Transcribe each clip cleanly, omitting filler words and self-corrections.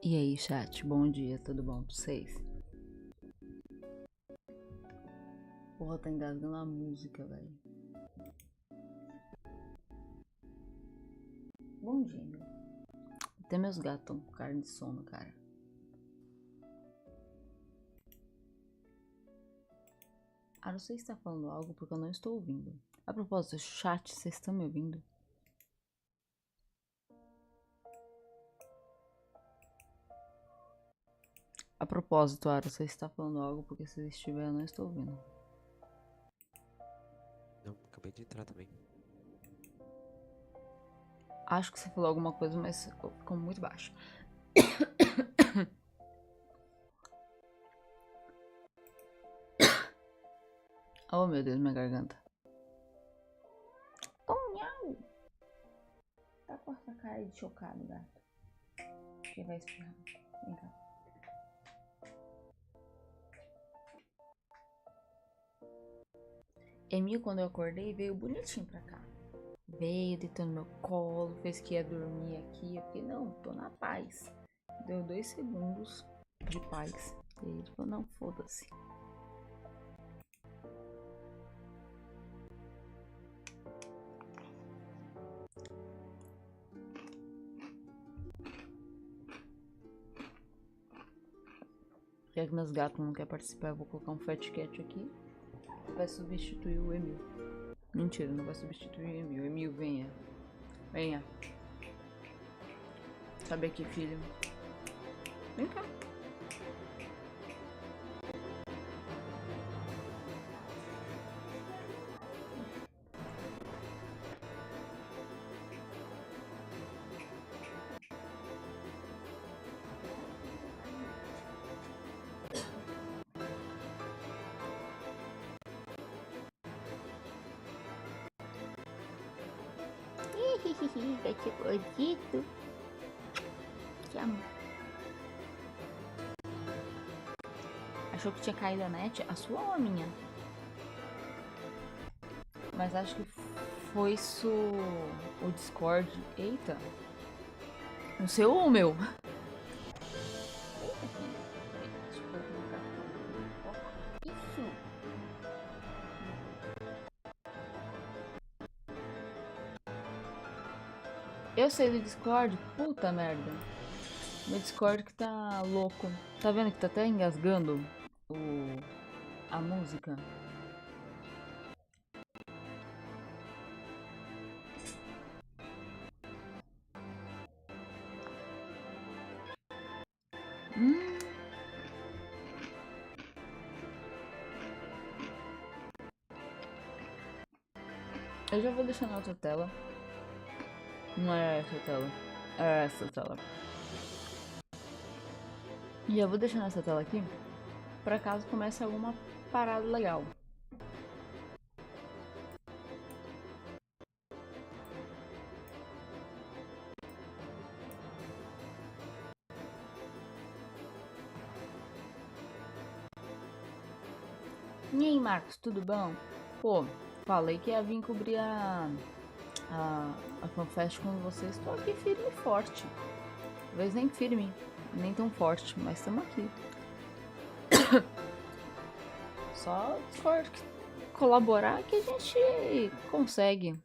E aí, chat, bom dia, tudo bom pra vocês? Porra, tá engasgando a música, velho. Bom dia, meu. Até meus gatos estão com cara de sono, cara. Ah, não sei se tá falando algo porque eu não estou ouvindo. A propósito, chat, vocês estão me ouvindo? A propósito, Ara, você está falando algo porque se estiver, eu não estou ouvindo. Não, acabei de entrar também. Acho que você falou alguma coisa, mas ficou muito baixo. Oh, meu Deus, minha garganta. Oh, miau! Tá com essa cara de chocado, gato. Que vai espirrar. Vem cá. Emil, quando eu acordei, veio bonitinho pra cá. Veio, deitou no meu colo, fez que ia dormir aqui. Eu fiquei, não, tô na paz. Deu 2 segundos de paz. E ele falou, não, foda-se. Já que meus gatos não querem participar, eu vou colocar um Fat Cat aqui. Vai substituir o Emil. Mentira, não vai substituir o Emil. Emil, venha. Venha. Sabe aqui, filho. Vem cá. Gatinho gordito. Te amo. Achou que tinha caído a net? A sua ou a minha? Mas acho que foi isso o Discord. Eita. O seu ou o meu? Eita, filho. Deixa eu colocar aqui. Isso. Eu sei do Discord? Puta merda. Meu Discord que tá louco. Tá vendo que tá até engasgando a música? Eu já vou deixar na outra tela. Não é essa tela. É essa tela. E eu vou deixar nessa tela aqui. Pra caso comece alguma parada legal. E aí, Marcos, tudo bom? Pô, falei que ia vir cobrir a FanFest com vocês. Tô aqui firme e forte. Talvez nem firme, nem tão forte, mas estamos aqui. Só colaborar que a gente consegue.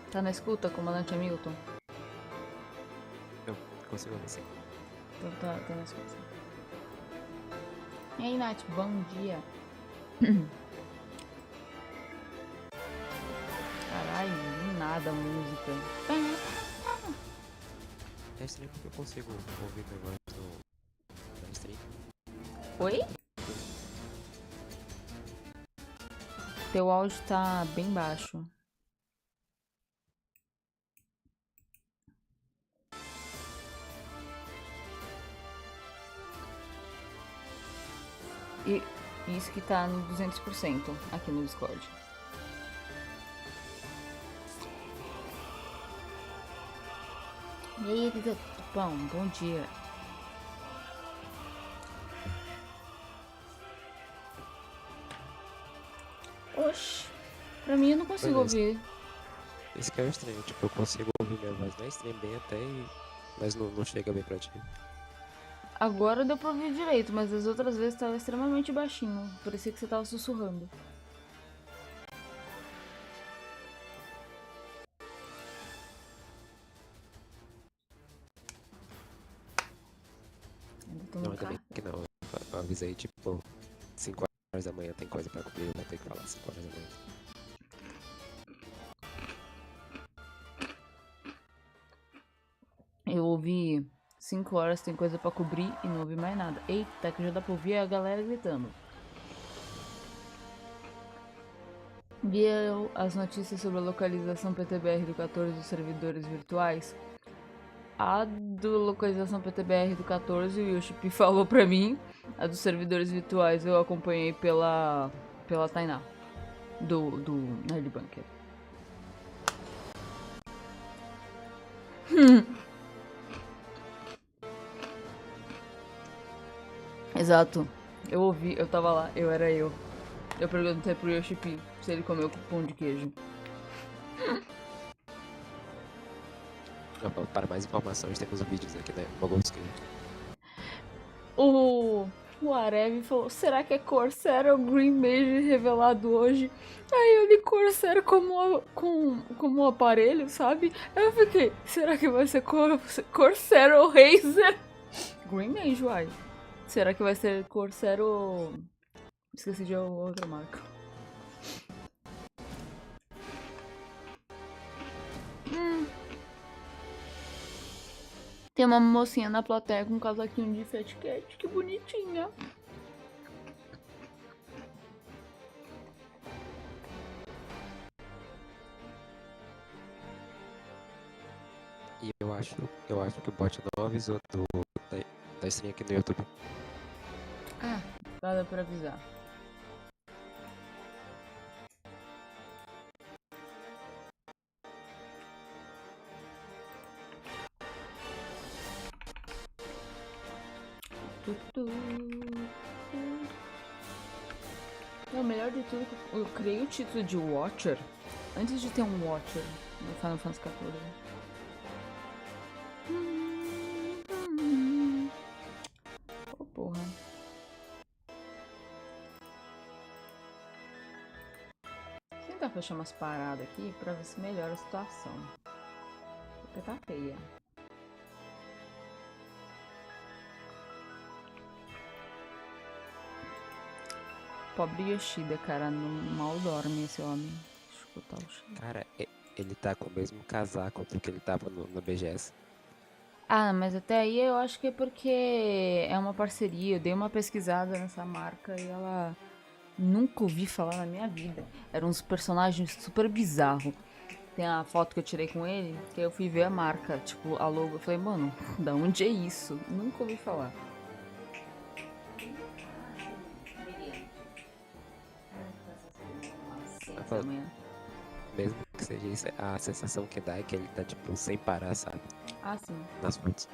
Tá na escuta, comandante Hamilton? Não, consigo ver sim. Então tá na escuta. E aí, Nath, bom dia. Caralho, nada a música. É estranho porque eu consigo ouvir meu voz no stream. Oi? Teu áudio tá bem baixo. E isso que tá no 200% aqui no Discord. E aí, bom dia. Oxi, pra mim eu não consigo ouvir. Isso que é estranho, tipo, eu consigo ouvir minha voz na stream bem até, mas não chega bem pra ti. Agora deu pra ouvir direito, mas as outras vezes tava extremamente baixinho. Parecia que você tava sussurrando. Ainda tô Não, no ainda bem carro. que não. Eu avisei, tipo, 5 horas da manhã tem coisa pra cumprir, eu vou ter que falar 5 horas da manhã. Eu ouvi 5 horas, tem coisa pra cobrir e não ouvi mais nada. Eita, que já dá pra ouvir a galera gritando. Viram as notícias sobre a localização PTBR do 14 dos servidores virtuais? A do localização PTBR do 14 o Yoshipi falou pra mim. A dos servidores virtuais eu acompanhei pela Tainá. Do Nerd Bunker. Exato. Eu ouvi, eu tava lá, era eu. Eu perguntei pro Yoshipi se ele comeu com pão de queijo. Para mais informações, temos vídeos aqui, né? MOOGLE'S. O Arev falou, será que é Corsair ou Green Mage revelado hoje? Aí eu li Corsair como aparelho, sabe? Aí eu fiquei, será que vai ser Corsair ou Razer? Green Mage, uai. Será que vai ser Corsair ou... Esqueci de outra marca. Tem uma mocinha na plateia com um casaquinho de Fat Cat, que bonitinha. E eu acho que o bot não avisou da stream aqui no YouTube. Ah, nada pra avisar. Não, o melhor de tudo, eu criei o título de Watcher antes de ter um Watcher no Final Fantasy XIV. Oh, porra. Vou tentar fechar umas paradas aqui pra ver se melhora a situação. Porque tá feia. Pobre Yoshida, cara, mal dorme esse homem. Deixa eu botar o cheiro. Cara, ele tá com o mesmo casaco do que ele tava no BGS. Ah, mas até aí eu acho que é porque é uma parceria. Eu dei uma pesquisada nessa marca e ela nunca ouvi falar na minha vida. Eram uns personagens super bizarros. Tem a foto que eu tirei com ele, que eu fui ver a marca, tipo, a logo. Eu falei, mano, da onde é isso? Nunca ouvi falar. Mesmo que seja isso, a sensação que dá é que ele tá, tipo, sem parar, sabe? Ah, sim. Nas fotos.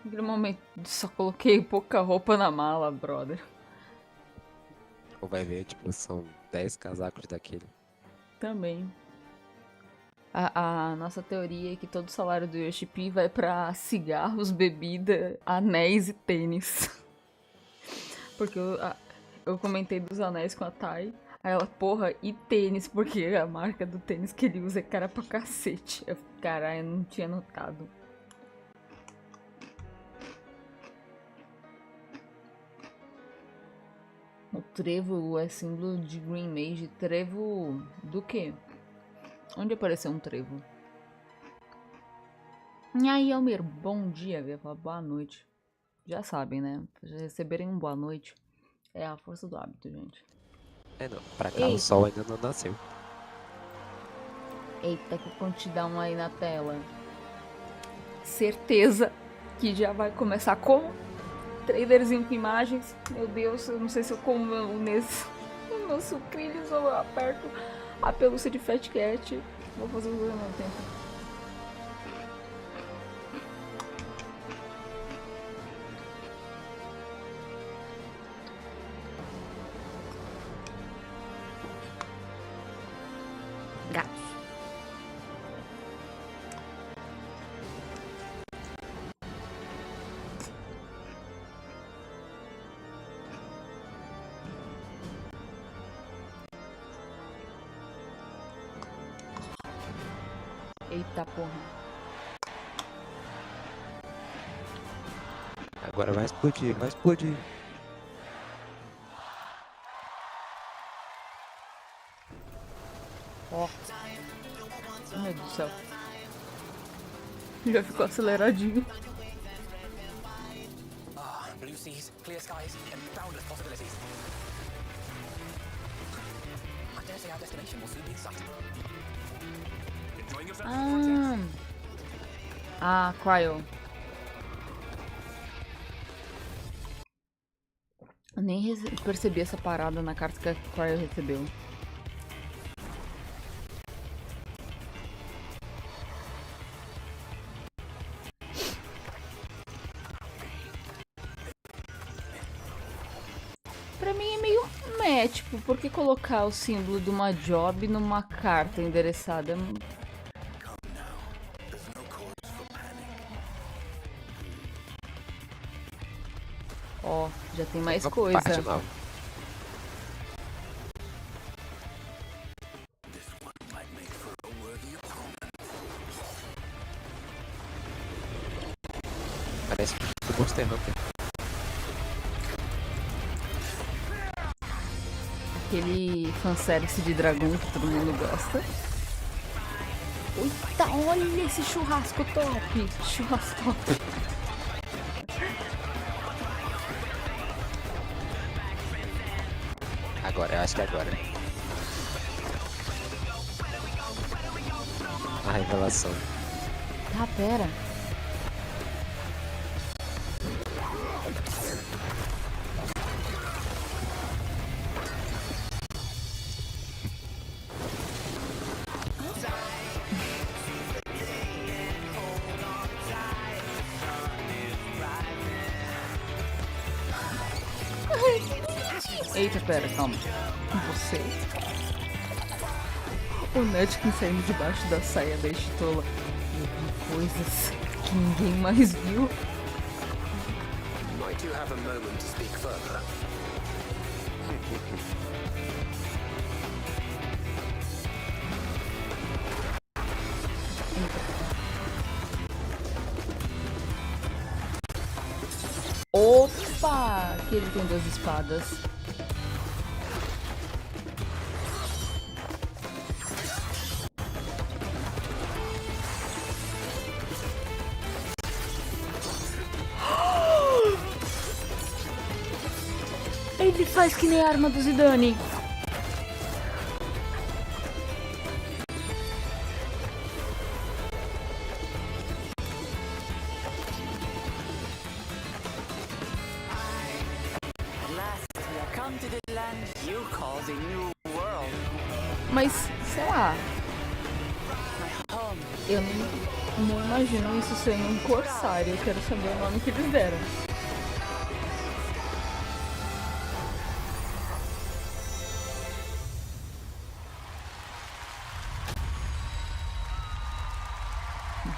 Naquele momento, só coloquei pouca roupa na mala, brother. Ou vai ver, tipo, são 10 casacos daquele. Também. A nossa teoria é que todo o salário do Yoshipi vai pra cigarros, bebida, anéis e tênis. Porque eu comentei dos anéis com a Thay. Aí ela, porra, e tênis? Porque a marca do tênis que ele usa é cara pra cacete. Eu, caralho, eu não tinha notado. O trevo é símbolo de Green Mage. Trevo do quê? Onde apareceu um trevo? E aí, Almir, bom dia. Eu ia falar boa noite. Já sabem, né? Já receberem um boa noite. É a força do hábito, gente. É, não. Pra cá o sol ainda não nasceu. Eita, que prontidão aí na tela. Certeza que já vai começar como? Trailerzinho com imagens. Meu Deus, eu não sei se eu como meus sucrilhos ou eu aperto a pelúcia de Fat Cat. Vou fazer os dois ao mesmo tempo. Gatos. Eita porra. Agora vai explodir, vai explodir. Ó. Meu Deus do céu. Já ficou aceleradinho. Blue seas, clear skies, and boundless possibilities. I dare say our destination will soon be in sight. Enjoying yourself? Ah, Cryo. Eu nem percebi essa parada na carta que a Cryo recebeu. Pra mim é meio tipo, por que colocar o símbolo de uma job numa carta endereçada? Ó, já tem mais coisa. Parte nova. Parece o Monster Hunter. Aquele fanservice de dragão que todo mundo gosta. Eita, olha esse churrasco top! Churrasco top! Agora, eu acho que é agora. A revelação. Tá, pera. Eita, pera, calma. Você? O Nutkin saindo debaixo da saia da Estitola. Eu vi coisas que ninguém mais viu. Might you have a moment to speak further? Opa! Que ele tem 2 espadas. Ele faz que nem a arma do Zidane. Mas, sei lá. Eu não imagino isso sendo um corsário. Eu quero saber o nome que eles deram.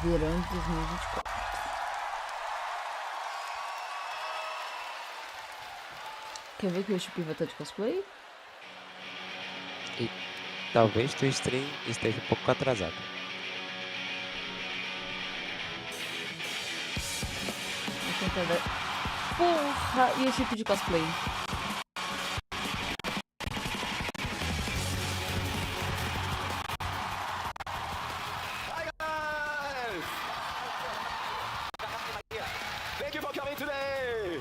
Verão de 2024. Quer ver que o Chipi vai estar de cosplay? E talvez teu stream esteja um pouco atrasado. Vou tentar dar... Porra! E esse tipo de cosplay? Thank you for coming today!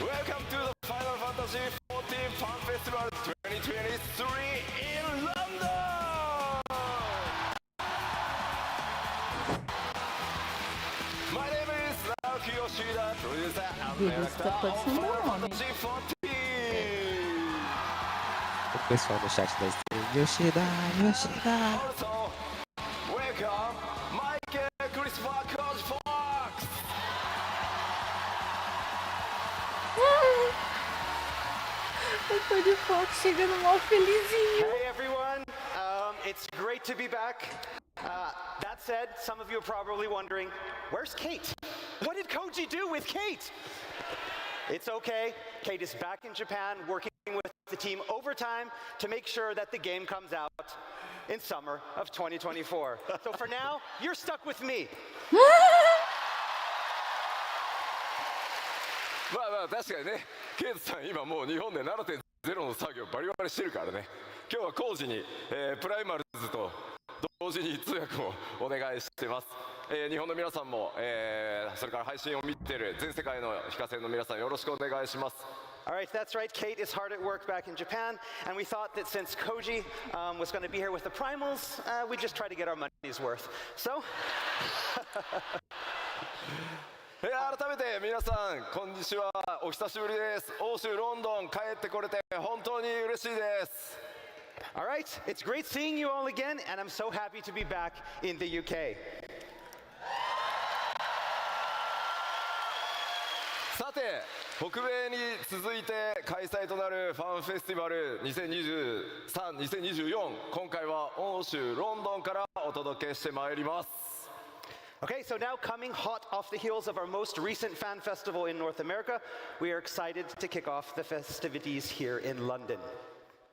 Welcome to the Final Fantasy XIV Fan Festival 2023 in London! My name is Naoki Yoshida, producer and director of Final Fantasy XIV! O pessoal no chat da stream. Yoshida, Yoshida. Also, welcome Michael Christopher Coach Fox! Eu tô de foco chegando mal felizinho. Hey everyone, it's great to be back. That said, some of you are probably wondering, where's Kate? What did Koji do with Kate? It's okay, Kate is back in Japan working with the team overtime to make sure that the game comes out in summer of 2024. So for now, you're stuck with me. まあまあ確かにね、ケイトさん今もう日本で 7.0 の作業バリバリしてるからね。今日は工事に、プライマルズと同時に通訳もお願いしてます。日本の皆さんも、それから配信を見ている全世界の非課線の皆さんよろしくお願いします。All right, that's right. Kate is hard at work back in Japan, and we thought that since Koji was going to be here with the primals, we'd just try to get our money's worth. So. 改めて皆さんこんにちは、お久しぶりです。欧州ロンドン帰ってこれて本当に嬉しいです。All right, it's great seeing you all again, and I'm so happy to be back in the UK. さて、北米に続いて開催となるファンフェスティバル2023、2024、今回は欧州ロンドンからお届けしてまいります。Okay, so now coming hot off the heels of our most recent fan festival in North America, we are excited to kick off the festivities here in London.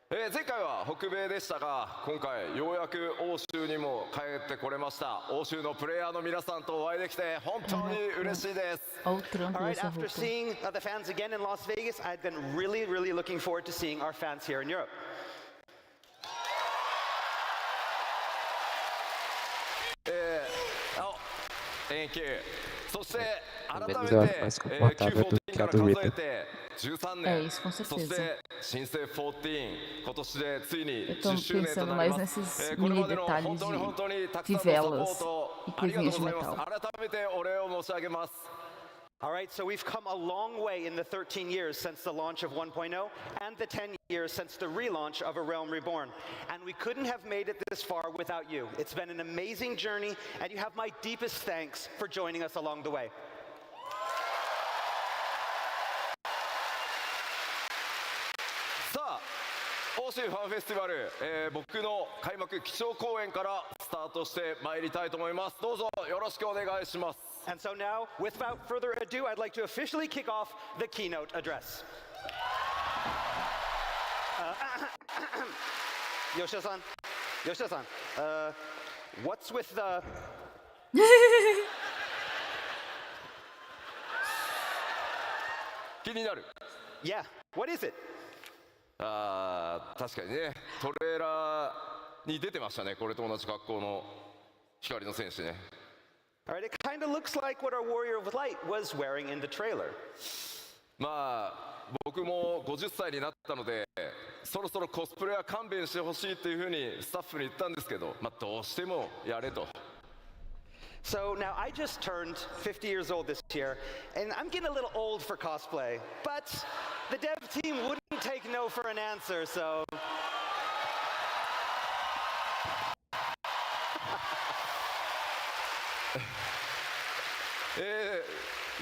前回は北米でしたが、今回ようやく欧州にも帰ってこれました。欧州のプレイヤーの皆さんとお会いできて本当に嬉しいです。All right, after seeing the fans again in Las Vegas, I've been really looking forward to seeing our fans here in Europe. Thank you. そして改めてQ14から数えて13年、そして新生14、今年でついに10周年となります。これまでの本当にたくさんのサポートありがとうございます。改めてお礼を申し上げます。All right, so we've come a long way in the 13 years since the launch of 1.0 and the 10 years since the relaunch of A Realm Reborn. And we couldn't have made it this far without you. It's been an amazing journey, and you have my deepest thanks for joining us along the way. さあ、欧州ファンフェスティバル、僕の開幕基調講演からスタートしてまいりたいと思います。どうぞよろしくお願いします。And so now, without further ado, I'd like to officially kick off the keynote address. Yoshida-san, what's with the... 気になる。Yeah, what is it? 確かにね、トレーラーに出てましたね。これと同じ格好の光の戦士ね。All right, it kind of looks like what our Warrior of Light was wearing in the trailer. まあ僕も50歳になったので、そろそろコスプレは勘弁してほしいというふうにスタッフに言ったんですけど、まあどうしてもやれと。So now I just turned 50 years old this year, and I'm getting a little old for cosplay, but the dev team wouldn't take no for an answer, so...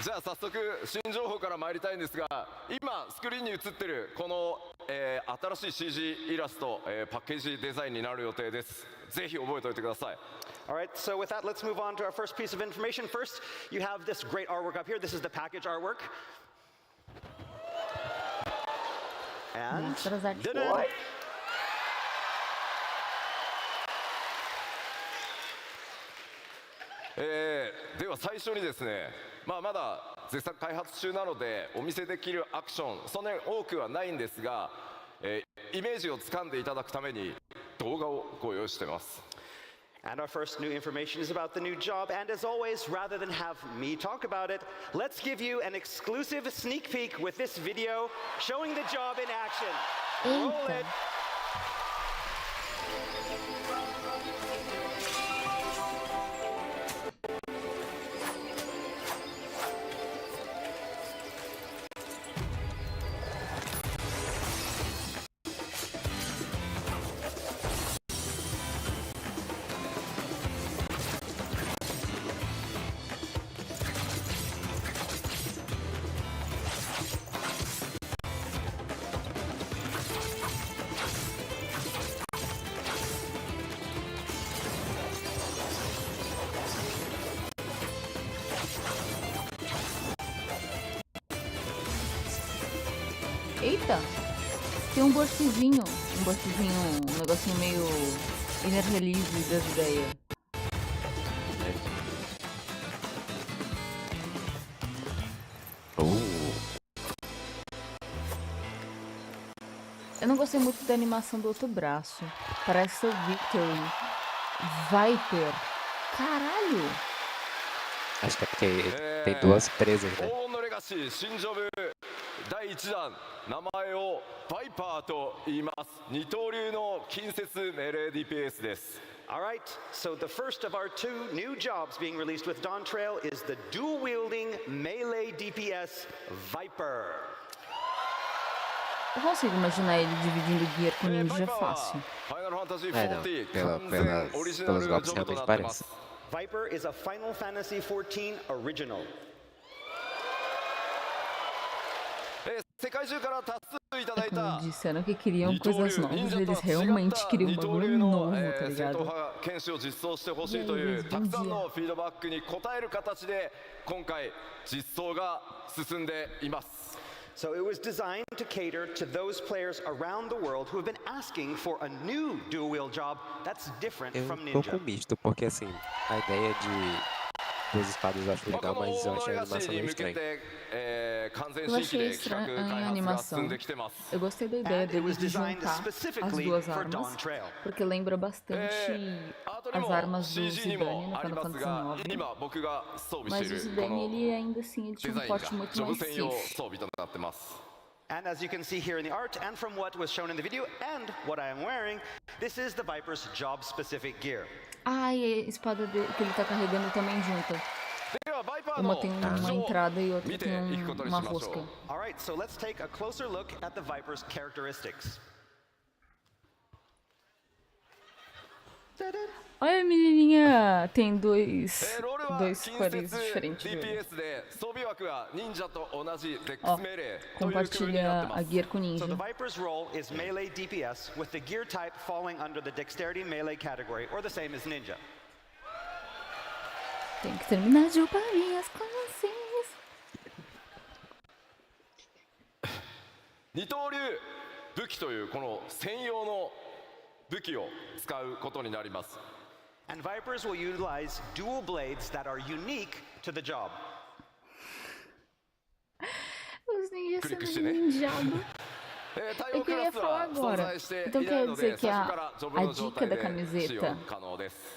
じゃあ早速新情報から参りたいんですが、今スクリーンに映ってるこの、新しい CG イラスト、パッケージデザインになる予定です。ぜひ覚えておいてください。All right, so with that, let's move on to our first piece of information. First, you have this great artwork up here. This is the package artwork. And... では最初にですね、まだ絶賛開発中なのでお見せできるアクションそんなに多くはないんですが、イメージをつかんでいただくために動画をご用意しています。And our first new information is about the new job, and as always, rather than have me talk about it, let's give you an exclusive sneak peek with this video showing the job in action. Roll it. エイタ Tem um burstzinho, um negocinho meio inner release das ideias. Eu não gostei muito da animação do outro braço. Parece ser o Victory. Viper. Caralho! Acho que é porque tem duas presas, né? 第1弾名前をバイパーと言います。二刀流の近接命令 DPS です。 Alright, so the first of our 2 new jobs being released with Dawn Trail is the dual-wielding melee DPS Viper. Eu consigo imaginar ele dividindo gear com ninja fácil. Final Fantasy não, XIV pelos golpes realmente parece. Viper is a Final Fantasy XIV original. 世界中から多数いただいた Disseram que queriam coisas novas, eles realmente queriam um bagulho novo, tá ligado? 剣士を実装してほしいというたくさんのフィードバックに応える形で今回実装が進んでいます。 So it was designed to cater to those players around the world who have been asking for a new dual-wield job that's different from Eu tô com Ninja. misto, porque assim, a ideia de duas espadas eu acho legal, mas eu achei a animação meio estranha. Eu achei estranha a animação. Eu gostei da ideia deles de juntar as duas armas, porque lembra bastante as armas do Zidane no Final Fantasy IX. Mas o Zidane, ele ainda assim, ele tinha um porte muito mais safe. And as you can see here in the art, and from what was shown in the video, and what I am wearing, this is the Viper's job-specific gear. Ah, e a espada que ele tá carregando também junta. Uma tem uma entrada e outra tem uma rosca. Alright, so let's take a closer look at the Viper's characteristics. Olha a menininha! Tem dois cores diferentes. Ó, compartilha a gear com ninja. So the Viper's role is melee DPS, with the gear type falling under the dexterity melee category, or the same as ninja. Tem que terminar de upar minhas classes. 二刀流武器というこの専用の武器を使うことになります。 And Vipers will utilize dual blades that are unique to the job. Os ninjas sendo ninjados. Eu queria falar agora. Então quer dizer que a dica da camiseta,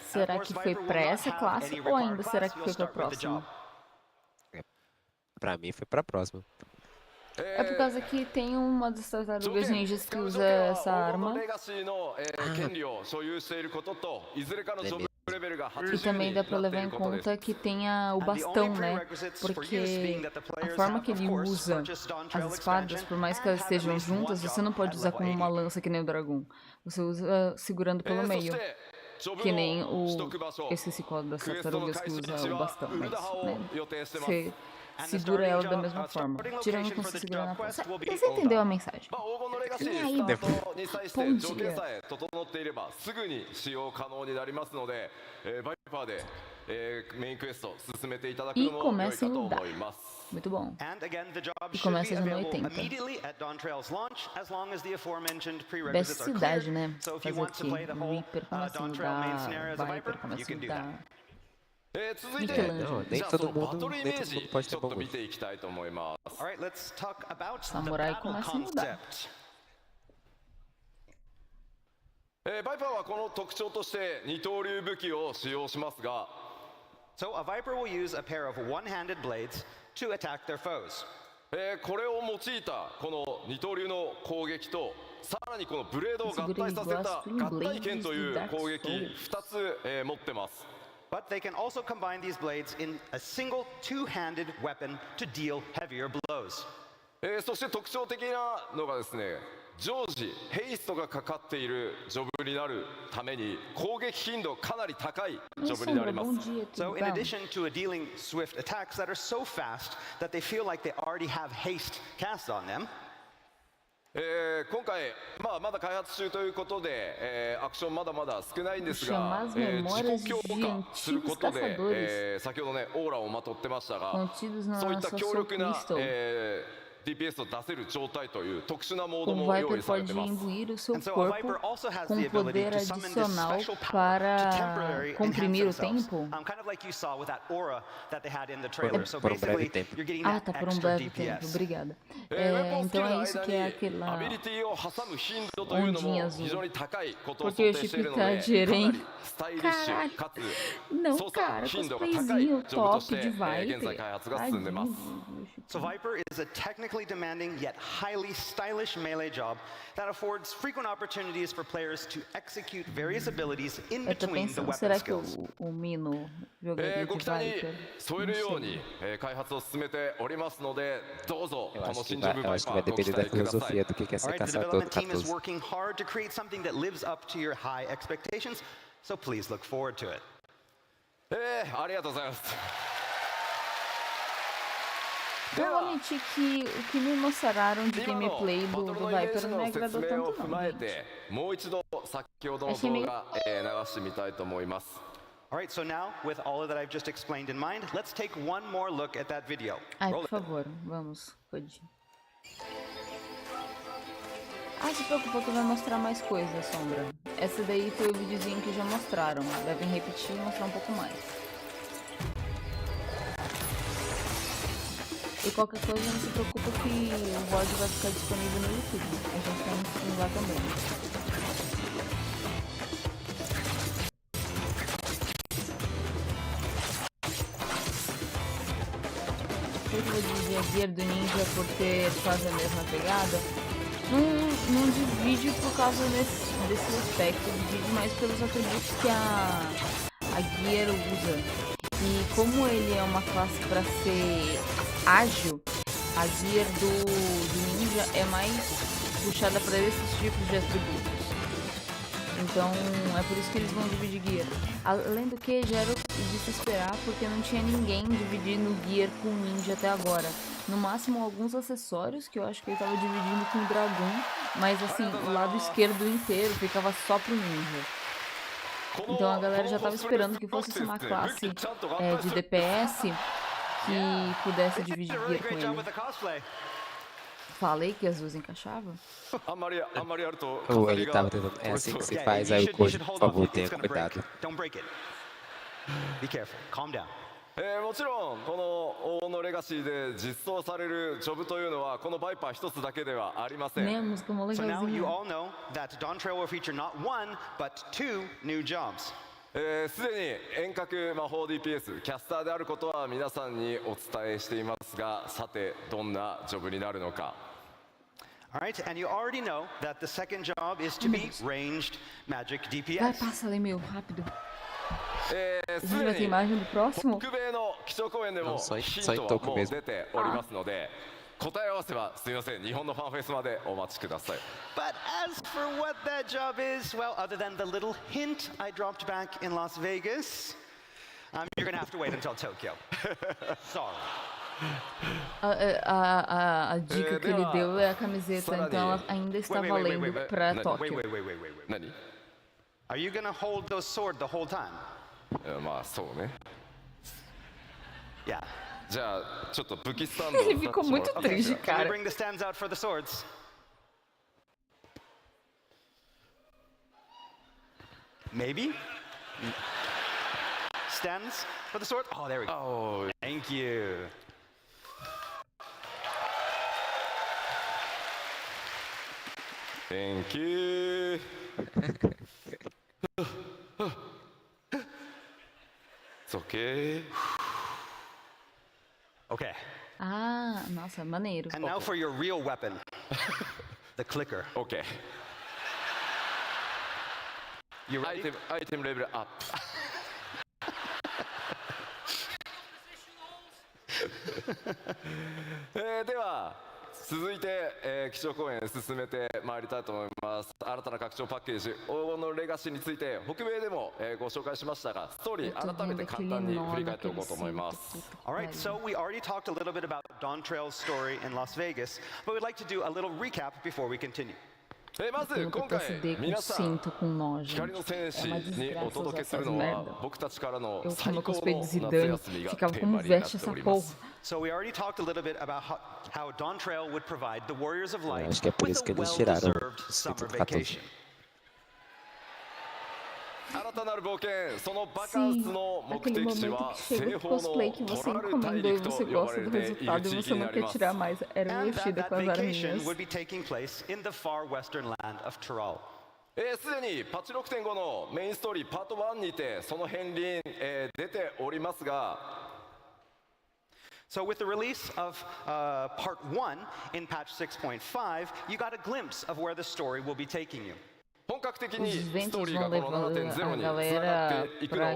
será que foi pra essa classe ou ainda será que foi pra próxima? Pra mim foi pra próxima. É por causa que tem uma das tartarugas ninjas que usa essa arma. E também dá pra levar em conta que tenha o bastão, né? Porque a forma que ele usa as espadas, por mais que elas estejam juntas, você não pode usar como uma lança que nem o dragão. Você usa segurando pelo meio. Que nem o... Esqueci qual das tartarugas que usa o bastão, mas, né? Você segura ela da mesma forma, tirando com você segurando na ponta. Você entendeu a mensagem? E aí, bom dia. E começa a mudar. Muito bom. E começa nos anos 80. Besta cidade, né? Fazer o quê? Reaper começa a mudar, Viper começa a mudar. Não, nem todo mundo pode ter bom gosto. Samurai começa a mudar. バイパーはこの特徴として二刀流武器を使用しますが So a Viper will use a pair of one-handed blades to attack their foes. これを用いたこの二刀流の攻撃とさらにこのブレードを合体させた合体剣という攻撃2つ持ってます But they can also combine these blades in a single two-handed weapon to deal heavier blows. そして特徴的なのがですね常時ヘイストがかかっているジョブになるために攻撃頻度かなり高いジョブになります So in addition to dealing swift attacks that are so fast that they feel like they already have haste cast on them, 今回、まだ開発中ということで、アクションまだまだ少ないんですが、自己強化することで、先ほどね、オーラをまとってましたが、そういった強力な、DPS を出せる状態という特殊なモード O も用 Viper 意されて pode ます。 imbuir o seu And so a corpo Viper also has com the ability poder to summon this adicional special power to para temporarily comprimir enhance o themselves. tempo. Kind of like you saw with that aura that they had in the trailer. So Por um breve basically, tempo. you're getting Ah, that tá, por um extra breve tempo, DPS. obrigada. ウェポンスキル Então の é isso 間 que に é ア aquela ビリティを挟む頻度というの ondinha も azul. 非常に高いことを Porque 想 o 定してい chip るの tá で、かな gerente. りスタイリッシュかつ Não, 操 cara, 作頻度が高い cosplayzinho ジョブと top して de Viper. 現在開発が進んでます。 So Viper is a technically demanding yet highly stylish melee job that affords frequent opportunities for players to execute various abilities in Eu tô between the pensando, weapon será que skills. o Mino jogaria ご de 期待に Viper? 添え Não るよう sei. に開発を進めておりますので、どうぞ Eu こ acho の que 新 vai, ジョブ eu バイ acho パ que vai ーご期 depender da 待ください。 filosofia do que quer ser All right, the caçador do development team is 14. working hard to create something that lives up to your high expectations, so please look forward to it. ありがとうございます。 Eu vou admitir que o que me mostraram de 今の gameplay バト do ルのイメー Viper ジ não me の説 agradou 明を tanto 踏 não, まえ gente. てもう一度先ほどの Achei 動 meio- 画、流してみたいと思います。 All right, so now, with all of that I've just explained in mind, let's take one more look at that video. Ai, Roll por it. favor, vamos, Code. Ah, se preocupa que vai mostrar mais coisas, Sombra. Essa daí foi o videozinho que já mostraram. Devem repetir e mostrar um pouco mais. E qualquer coisa, não se preocupa que o VOD vai ficar disponível no YouTube. A gente tem um stream lá também. Eu vou dividir a Gear do Ninja por ter quase a mesma pegada. Não divide por causa desse aspecto, divide mais pelos atributos que a Gear usa. E como ele é uma classe para ser ágil, a Gear do Ninja é mais puxada para esses tipos de atributos. Então é por isso que eles vão dividir Gear. Além do que já era de se esperar, porque não tinha ninguém dividindo Gear com Ninja até agora. No máximo alguns acessórios, que eu acho que ele tava dividindo com o Dragão, mas assim, o lado esquerdo inteiro ficava só pro Ninja. Então a galera já tava esperando que fosse uma classe de DPS que pudesse dividir Gear com ele. Falei que as duas encaixavam? Ou ele tava tentando. É assim que se faz, aí o Code, por favor, tenha cuidado. Be careful, calm down. もちろんこの王のレガシーで実装されるジョブというのはこのバイパー一つだけではありません。 Né, a música mó So now you legalzinha. all know that Dawn Trail will feature not one, but two new jobs. すでに遠隔魔法 DPS キャスターであることは皆さんにお伝えしていますが、さてどんなジョブになるのか。 All right, and you already know that the second job is to be ranged magic Vai, DPS. passa ali, meu, rápido. す A gente vai で ter に imagem do próximo? 北米の基調講演でもそうヒンそうトはもう出ておりますので、答え合わせはすみません、日本のファンフェスまでお待ちください。 But as for what that job is, well, other than the little hint I dropped back in Las Vegas, you're gonna have to wait until Tokyo. Sorry. A dica que ele deu é a camiseta, então ela ainda está valendo pra Tóquio. Wait. 何？ Are you gonna hold those sword the whole time? まあそうね。 Yeah. じゃあちょっと武器スタンドを Ele ficou muito Okay, triste, Can we cara. bring the stands out for the swords? Maybe? Stands for the sword? Oh, there we go. Oh, Thank you. thank you. It's okay. Okay. Ah, nossa, maneiro. And now for your real weapon, the clicker. Okay. You ready? Item level up. では続いて、基調講演進めてまいりたいと思います。新たな拡張パッケージ黄金のレガシーについて北米でも、ご紹介しましたが、ストーリー改めて簡単に振り返っておこうと思います。 All right, so we already talked a little bit about Dawn Trail's story in Las Vegas, but we'd like to do a little recap before we continue. Eu luto PSD com cinto, com nó, gente. É uma desgraça usar essas merda. Eu, quando eu cosplay de Zidane, ficava como veste essa porra. So we already talked a little bit about how Dawn Trail would provide the Warriors of Light acho que é por isso que eles tiraram o cinto do 14. Sim, aquele momento que chega o cosplay que você encomendou e você gosta do resultado e você não quer tirar mais. Era o Yoshida com as arminhas. すでにパッチ 6.5 のメインストーリーパート1にてその片鱗、出ておりますが So with the release of part 1 in patch 6.5, you got a glimpse of where the story will be taking you. Os eventos vão levando a galera para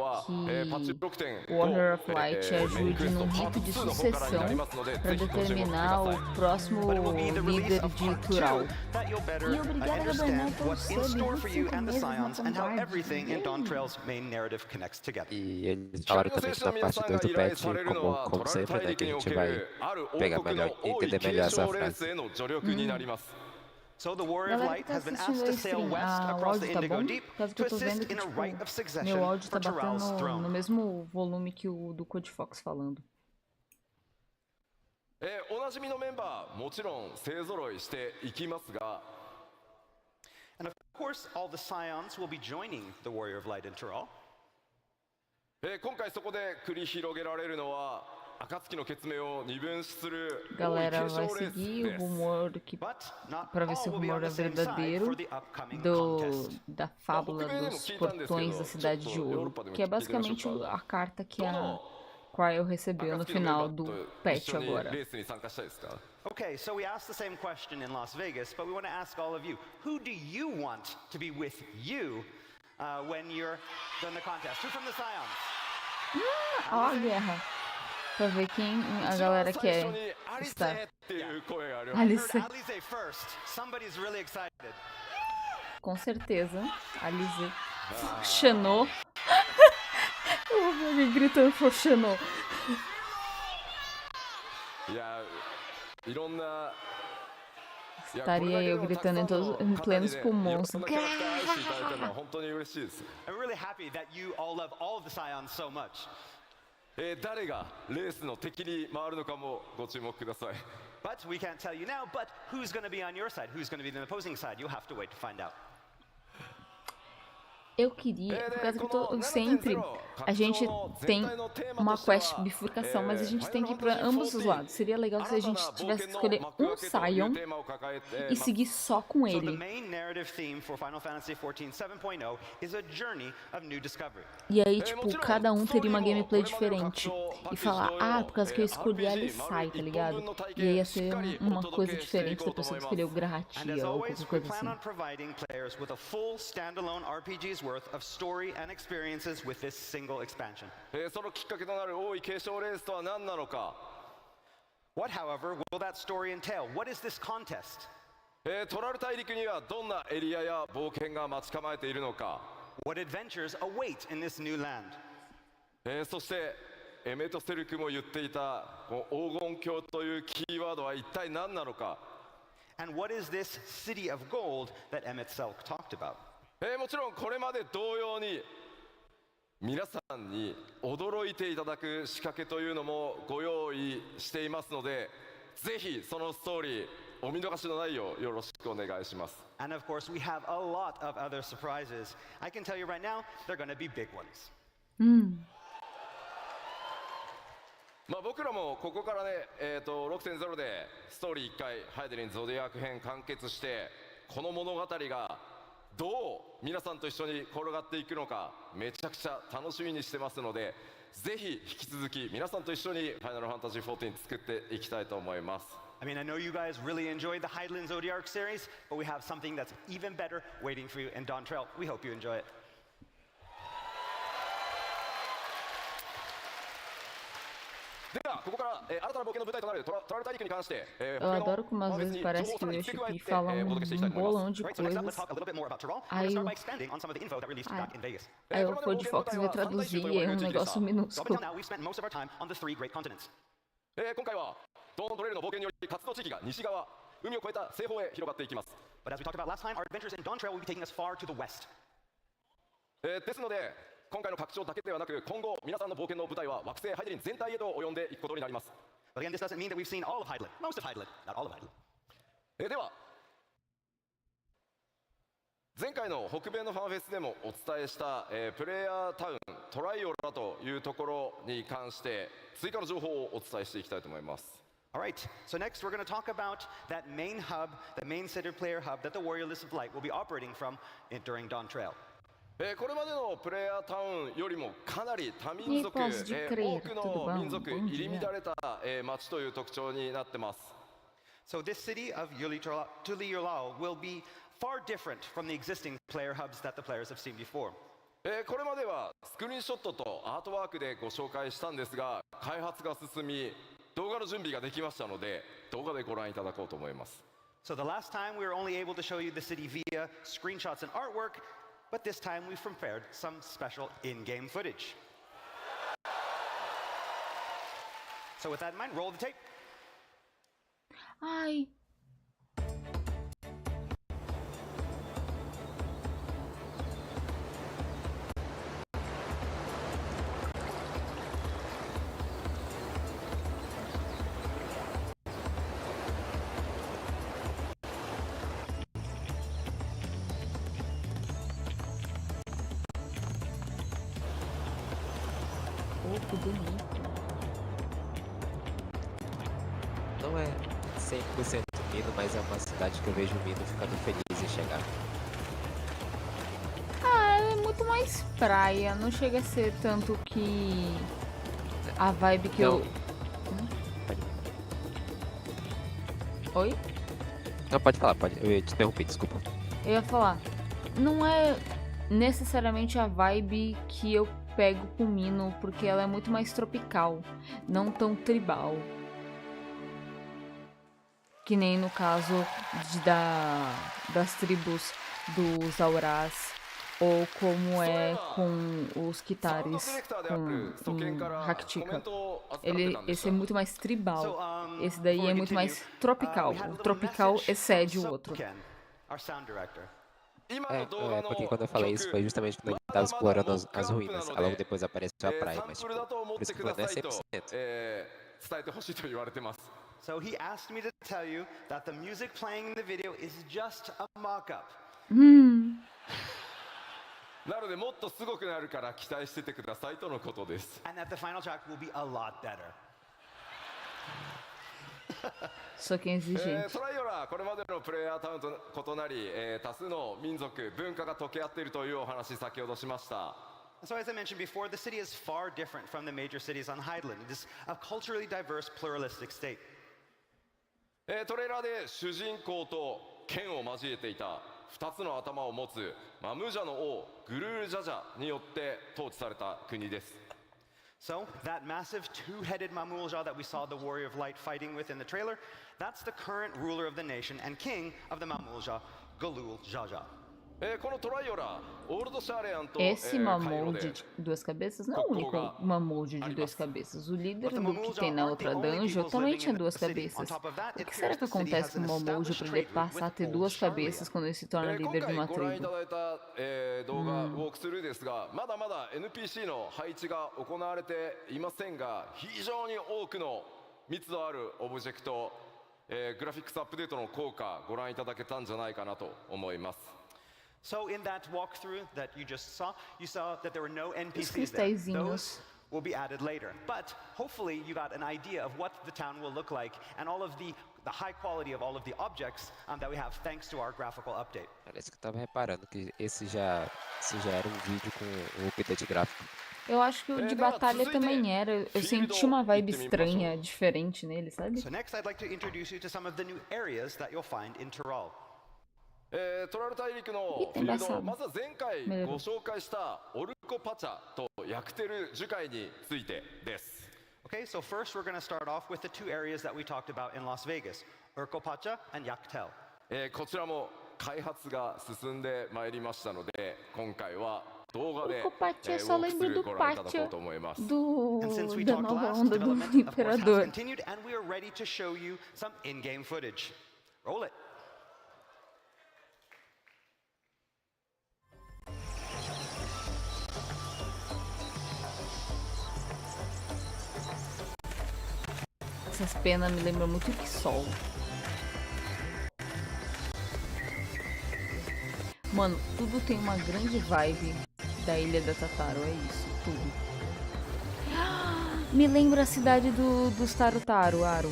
que o Warrior of Light ajude num rito de sucessão para determinar o próximo líder de Tural. E obrigada, Gabriel, por ser E eles falaram também que na parte 2 do patch, como sempre, né, que a gente vai pegar melhor, entender melhor essa frase. So the Warrior of Light has been asked to sail west across the Indigo Deep to assist in a rite of succession for Tural's throne. No mesmo volume que o do Code Fox falando. おなじみのメンバーもちろん勢ぞろいしていきますが And of course, all the Scions will be joining the Warrior of Light in Tural. 今回そこで繰り広げられるのは Galera vai seguir o rumor que para ver se o rumor é verdadeiro da fábula dos portões da Cidade de Ouro, que é basicamente a carta que a Cryo recebeu no final do patch agora. Okay, so we asked the same question in Las Vegas, but we want to ask all of you, who do you want to be with you when you're done the contest? Who from the Scions? Ó a guerra. Pra ver quem a galera quer estar. Alice. Com certeza. Alice. Xenon. Eu ouvi alguém gritando por Xenon. Estaria eu gritando em plenos pulmões. I'm really happy that you all love all of the Scions so much. 誰がレースの敵に回るのかもご注目ください。But we can't tell you now, but who's going to be on your side? Who's going to be the opposing side? You'll have to wait to find out. Eu queria, por causa que eu tô sempre, a gente tem uma quest de bifurcação, mas a gente tem que ir para ambos os lados. Seria legal se a gente tivesse que escolher um Scion e seguir só com ele. E aí, tipo, cada um teria uma gameplay diferente. E falar, por causa que eu escolhi a Alisai, tá ligado? E aí ia ser uma coisa diferente da pessoa que escolheu Gratia ou qualquer coisa assim. Worth of story and experiences with this single expansion. そのきっかけとなる王位継承レースとは何なのか What, however, will that story entail? What is this contest? トラル大陸にはどんなエリアや冒険が待ち構えているのか What adventures await in this new land? そしてエメトセルクも言っていた黄金鏡というキーワードは一体何なのか And what is this city of gold that Emmett Selk talked about? もちろんこれまで同様に皆さんに驚いていただく仕掛けというのもご用意していますのでぜひそのストーリーお見逃しのないようよろしくお願いします And of course we have a lot of other surprises. I can tell you right now, they're going to be big ones. 僕らもここからね、6.0 でストーリー1回ハイデリンゾディアーク編完結してこの物語がどう皆さんと一緒に転がっていくのかめちゃくちゃ楽しみにしてますのでぜひ引き続き皆さんと一緒にファイナルファンタジー14作っていきたいと思います I mean, I know you guys really enjoyed the Hydaelyn Zodiac series, but we have something that's even better waiting for you in Dawn Trail. We hope you enjoy it. ではここから新たな冒険の舞台となるトラル大陸に関して Eu adoro como às vezes parece que o Yoshi fala bolão de coisas. Aí o Code Fox vai traduzir e é um negócio minúsculo. 今回はドーントレールの冒険により活動地域が西側海を越えた西方へ広がっていきます。 But as we talked about last time, our adventures in Dawn Trail will be taking us far to the west. ですので今回の拡張だけではなく今後皆さんの冒険の舞台は惑星ハイデリン全体へと及んでいくことになります。 But again, this doesn't mean that we've seen all of Hydaelyn, most of Hydaelyn, not all of Hydaelyn. では前回の北米のファンフェスでもお伝えした、プレイヤータウントライオラというところに関して追加の情報をお伝えしていきたいと思います。 All right, so next we're going to talk about that main hub, the main center player hub that the Warrior List of Light will be operating from during Dawn Trail. これまでのプレイヤータウンよりもかなり多民族、多くの民族入り乱れた、町という特徴になってます。 So this city of Tuliyolao will be far different from the existing player hubs that the players have seen before. これまではスクリーンショットとアートワークでご紹介したんですが開発が進み動画の準備ができましたので動画でご覧いただこうと思います。 So the last time we were only able to show you the city via screenshots and artwork, but this time we've prepared some special in-game footage. So with that in mind, roll the tape. Ai. Que bonito. Não é 100% Mino, mas é uma cidade que eu vejo o Mino ficando feliz em chegar. Ah, ela é muito mais praia. Não chega a ser tanto que a vibe que Não. eu... Oi? Não, pode falar, pode. Eu ia te interromper, desculpa. Eu ia falar. Não é necessariamente a vibe que eu pego com o Mino, porque ela é muito mais tropical, não tão tribal. Que nem no caso das tribos dos Aurás, ou como é com os Kitaris, com Raktika. Esse é muito mais tribal, esse daí é muito mais tropical. O tropical excede o outro. Porque quando eu falei isso foi justamente quando a gente estava explorando as ruínas. Logo depois apareceu a praia, mas tipo, por isso que não é 100%. So he asked me to tell you that the music playing in the video is just a mock-up. なのでもっとすごくなるから期待しててくださいとのことです。 And that the final track will be a lot better. Só que é exigente. トライオラこれまでのプレイヤータウンと異なり、多数の民族文化が溶け合っているというお話先ほどしました。 So as I mentioned before, the city is far different from the major cities on Hydaelyn. It is a culturally diverse, pluralistic state. トレーラーで主人公と剣を交えていた2つの頭を持つマムージャの王グルールジャジャによって統治された国です。 So that massive two-headed Mamulja that we saw the Warrior of Light fighting with in the trailer, that's the current ruler of the nation and king of the Mamulja, Galul Jaja. このトライオラオールドシャーレアンと Esse Mamold de duas cabeças não é o único Mamold de duas cabeças. O líder do que tem na outra dungeon também tinha duas cabeças. O que será que acontece com o Mamold para ele passar a ter duas cabeças quando ele se torna líder de uma 今回ご覧い tribo? ただいた、動画ウォークスルーですがまだまだ NPC の配置が行われていませんが非常に多くの密度あるオブジェクト、グラフィックスアップデートの効果ご覧いただけたんじゃないかなと思います。 So in that walkthrough that you just saw, you saw that there were no Os NPCs there. cristalzinhos. Those will be added later. But hopefully you got an idea of what the town will look like and all of the high quality of all of the objects that we have thanks to our graphical update. Parece que eu tava reparando que esse já era um vídeo com o update gráfico. Eu acho que o de batalha também era. Eu senti uma vibe estranha, diferente nele, sabe? So next I'd like to introduce you to some of the new areas that you'll find in Tyrol. トラル大陸のフィールドまずは前回ご紹介したオルコパチャとヤクテル樹海についてです。 Okay, so first we're going to start off with the two areas that we talked about in Las Vegas, Urcopacha and Yaktel. こちらも開発が進んでまいりましたので今回は動画でウォークスルーご覧いただこうと思います。 And since we Da talked nova last, onda do development of course has Imperador. continued and we are ready to show you some in-game footage. Roll it. Essas penas me lembram muito que sol. Mano, tudo tem uma grande vibe da Ilha da Tataro, é isso, tudo. Me lembra a cidade dos Tarotaro, Aro.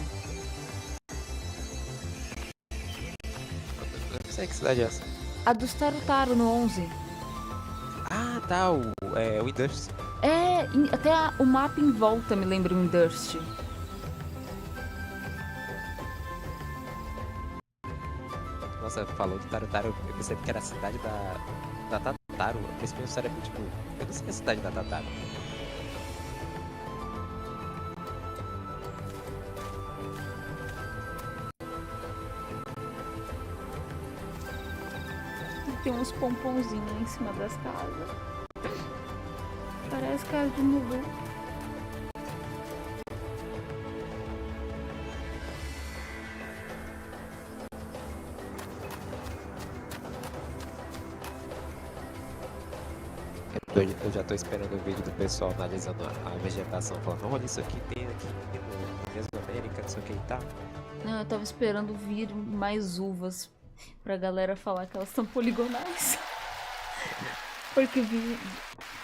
Não sei que cidade é essa. A dos Tarotaro no 11. Ah, tá, o Industry. É, até o mapa em volta me lembra o Industry. Nossa, falou do Tarotaro, eu pensei que era a cidade da Tataro. Eu pensei que o cérebro, tipo, eu não sei a cidade da Tataro. Tem uns pomponzinhos em cima das casas. Parece casa de Moogle. Eu já tô esperando o vídeo do pessoal analisando a vegetação, falando, olha isso aqui tem aqui no Mesoamérica, não sei o que e tal. Não, eu tava esperando vir mais uvas pra galera falar que elas estão poligonais. Porque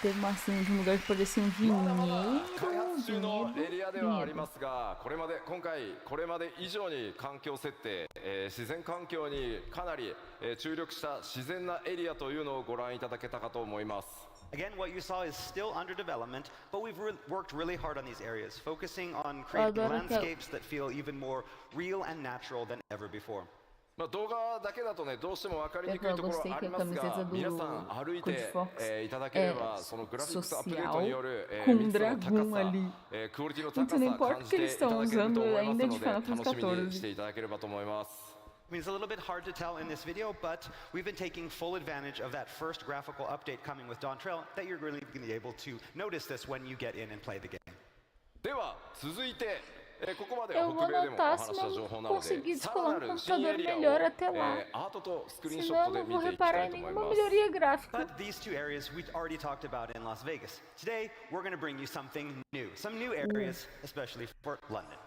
teve uma cena de um lugar que parecia um vinhedo. 今回これまで以上に環境設定、自然環境にかなり、注力した自然なエリアというのをご覧いただけたかと思います。 Again, what you saw is still under development, but we've worked really hard on these areas, focusing on creating landscapes that feel even more real and natural than ever before. 動画だけだとね、どうしても分かりにくいところありますが、皆さん歩いていただければ、そのグラフィックスアップデートによる密度の高さ、クオリティの高さを感じていただけると思いますので、楽しみにしていただければと思います。 I mean, it's a little bit hard to tell in this video, but we've been taking full advantage of that first graphical update coming with Dawn Trail, that you're really going to be able to notice this when you get in and play the game. では続いて、ここまで Eu は vou 北米でもお anotar 話 se した não 情報なので、 conseguir さ descolar ら um なる新 computador エリアを melhor até lá. アートとスクリーンショ Senão ッ eu トで não 見 vou ていき reparar た em いと思い nenhuma ます。 melhoria gráfica. But these two areas we'd already talked about in Las Vegas. Today, we're going to bring you something new, some new areas, especially for London.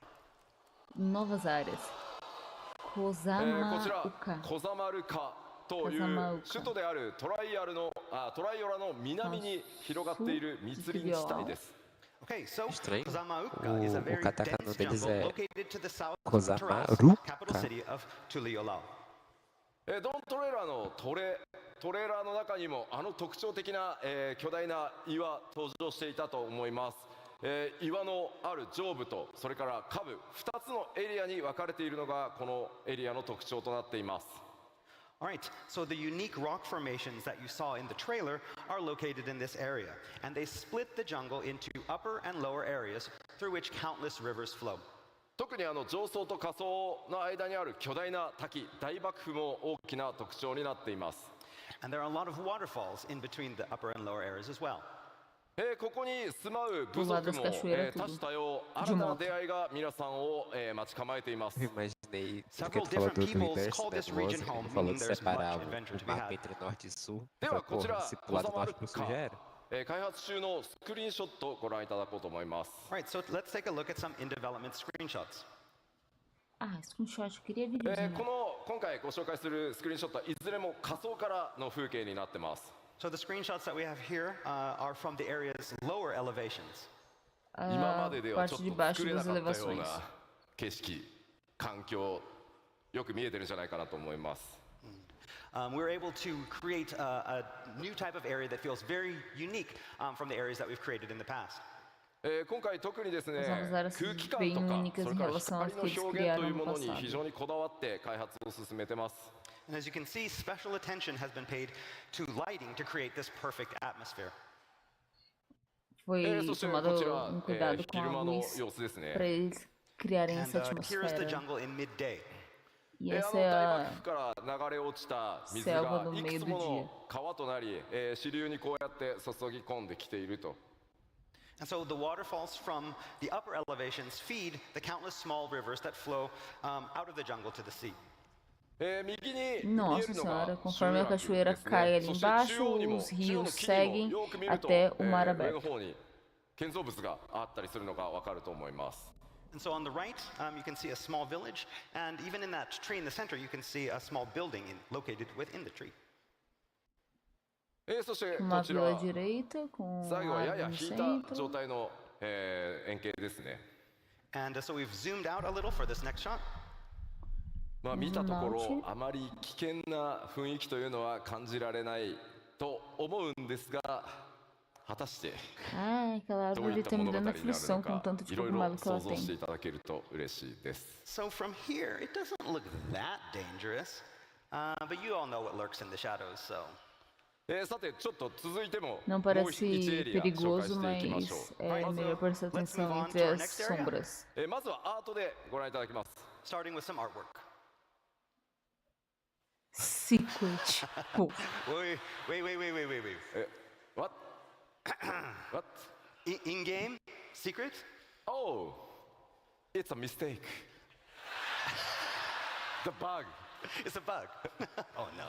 Novas áreas. こちら Kozamauka. コザマルカという首都であるトライオラの南に広がっている密林地帯です Okay, so Estranho. Kozamauka is a very katakana dense deles jungle é located to the south of Kozamaruka. Taraz, capital city of Tuliyollao. ドントレーラーのトレーラーの中にもあの特徴的な、巨大な岩登場していたと思います、岩のある上部とそれから下部2つのエリアに分かれているのがこのエリアの特徴となっています。 All right, so the unique rock formations that you saw in the trailer are located in this area, and they split the jungle into upper and lower areas through which countless rivers flow. 特に上層と下層の間にある巨大な滝大瀑布も大きな特徴になっています。 And there are a lot of waterfalls in between the upper and lower areas as well. ここに住まう部族も、多種多様新たな出会いが皆さんを、待ち構えています。 Eu imaginei tudo que Several ele falou different do peoples Inverse, call né, this do region Ozo, home, ele falou meaning de there's separar much adventure to be mapa had. entre norte e sul. で Falei, はこち porra, ら se コ pular ザ do マ norte ル pro sul カ já era. 開発中のスクリーンショットをご覧いただこうと思います。 All right, so let's take a look at some in-development screenshots. Ah, screenshot, eu queria videozinho. 今回ご紹介するスクリーンショットはいずれも下層からの風景になってます。 So the screenshots that we have here are from the area's lower elevations. 今までではちょっ Parte de と baixo 作れな das かったよう elevações. な景色、環境、よく見えてるんじゃないかなと思います。 We're able to create a new type of area that feels very unique from the areas that we've created in the past. 今回特にですね、 As áreas 空気感 bem とか únicas そ em れから relação às 光の que eles 表現と criaram いう no ものに passado. 非常にこだわって開発を進めてます。 And as you can see, special attention has been paid to lighting to create this perfect atmosphere. Foi そしてこ tomado ちら、 cuidado com 昼 a 間の luz 様子ですね。 para eles criarem And essa here is the atmosfera. jungle in midday. E 大 essa é 瀑布から流れ落ちた水 selva が do いく meio つ do も dia. の川となり、支流にこうやって注ぎ込んできていると。 And so the waterfalls from the upper elevations feed the countless small rivers that flow out of the jungle to the sea. Nossa senhora, conforme a cachoeira cai ali embaixo, os rios seguem até o mar aberto. And so on the right, you can see a small village, and even in that tree in the center, you can see a small building located within the tree. Uma vila à direita com árvore no centro. And so we've zoomed out a little for this next shot. 見たところあまり危険な雰囲気というのは感じられないと思うんですが、果たしてどういった物語になるのか、いろいろ想像していただけると嬉しいです。So from here, it doesn't look that dangerous, but you all know what lurks in the shadows, so. さてちょっと続いても Não もう parece 1エリア紹介 perigoso, していきましょ mas う。 é melhor prestar atenção entre as sombras. まずはアートでご覧いただきます。 Starting with some artwork. Secret. Oh. Wait. What? What? In-game? Secret? Oh, it's a mistake. The bug. It's a bug. Oh no.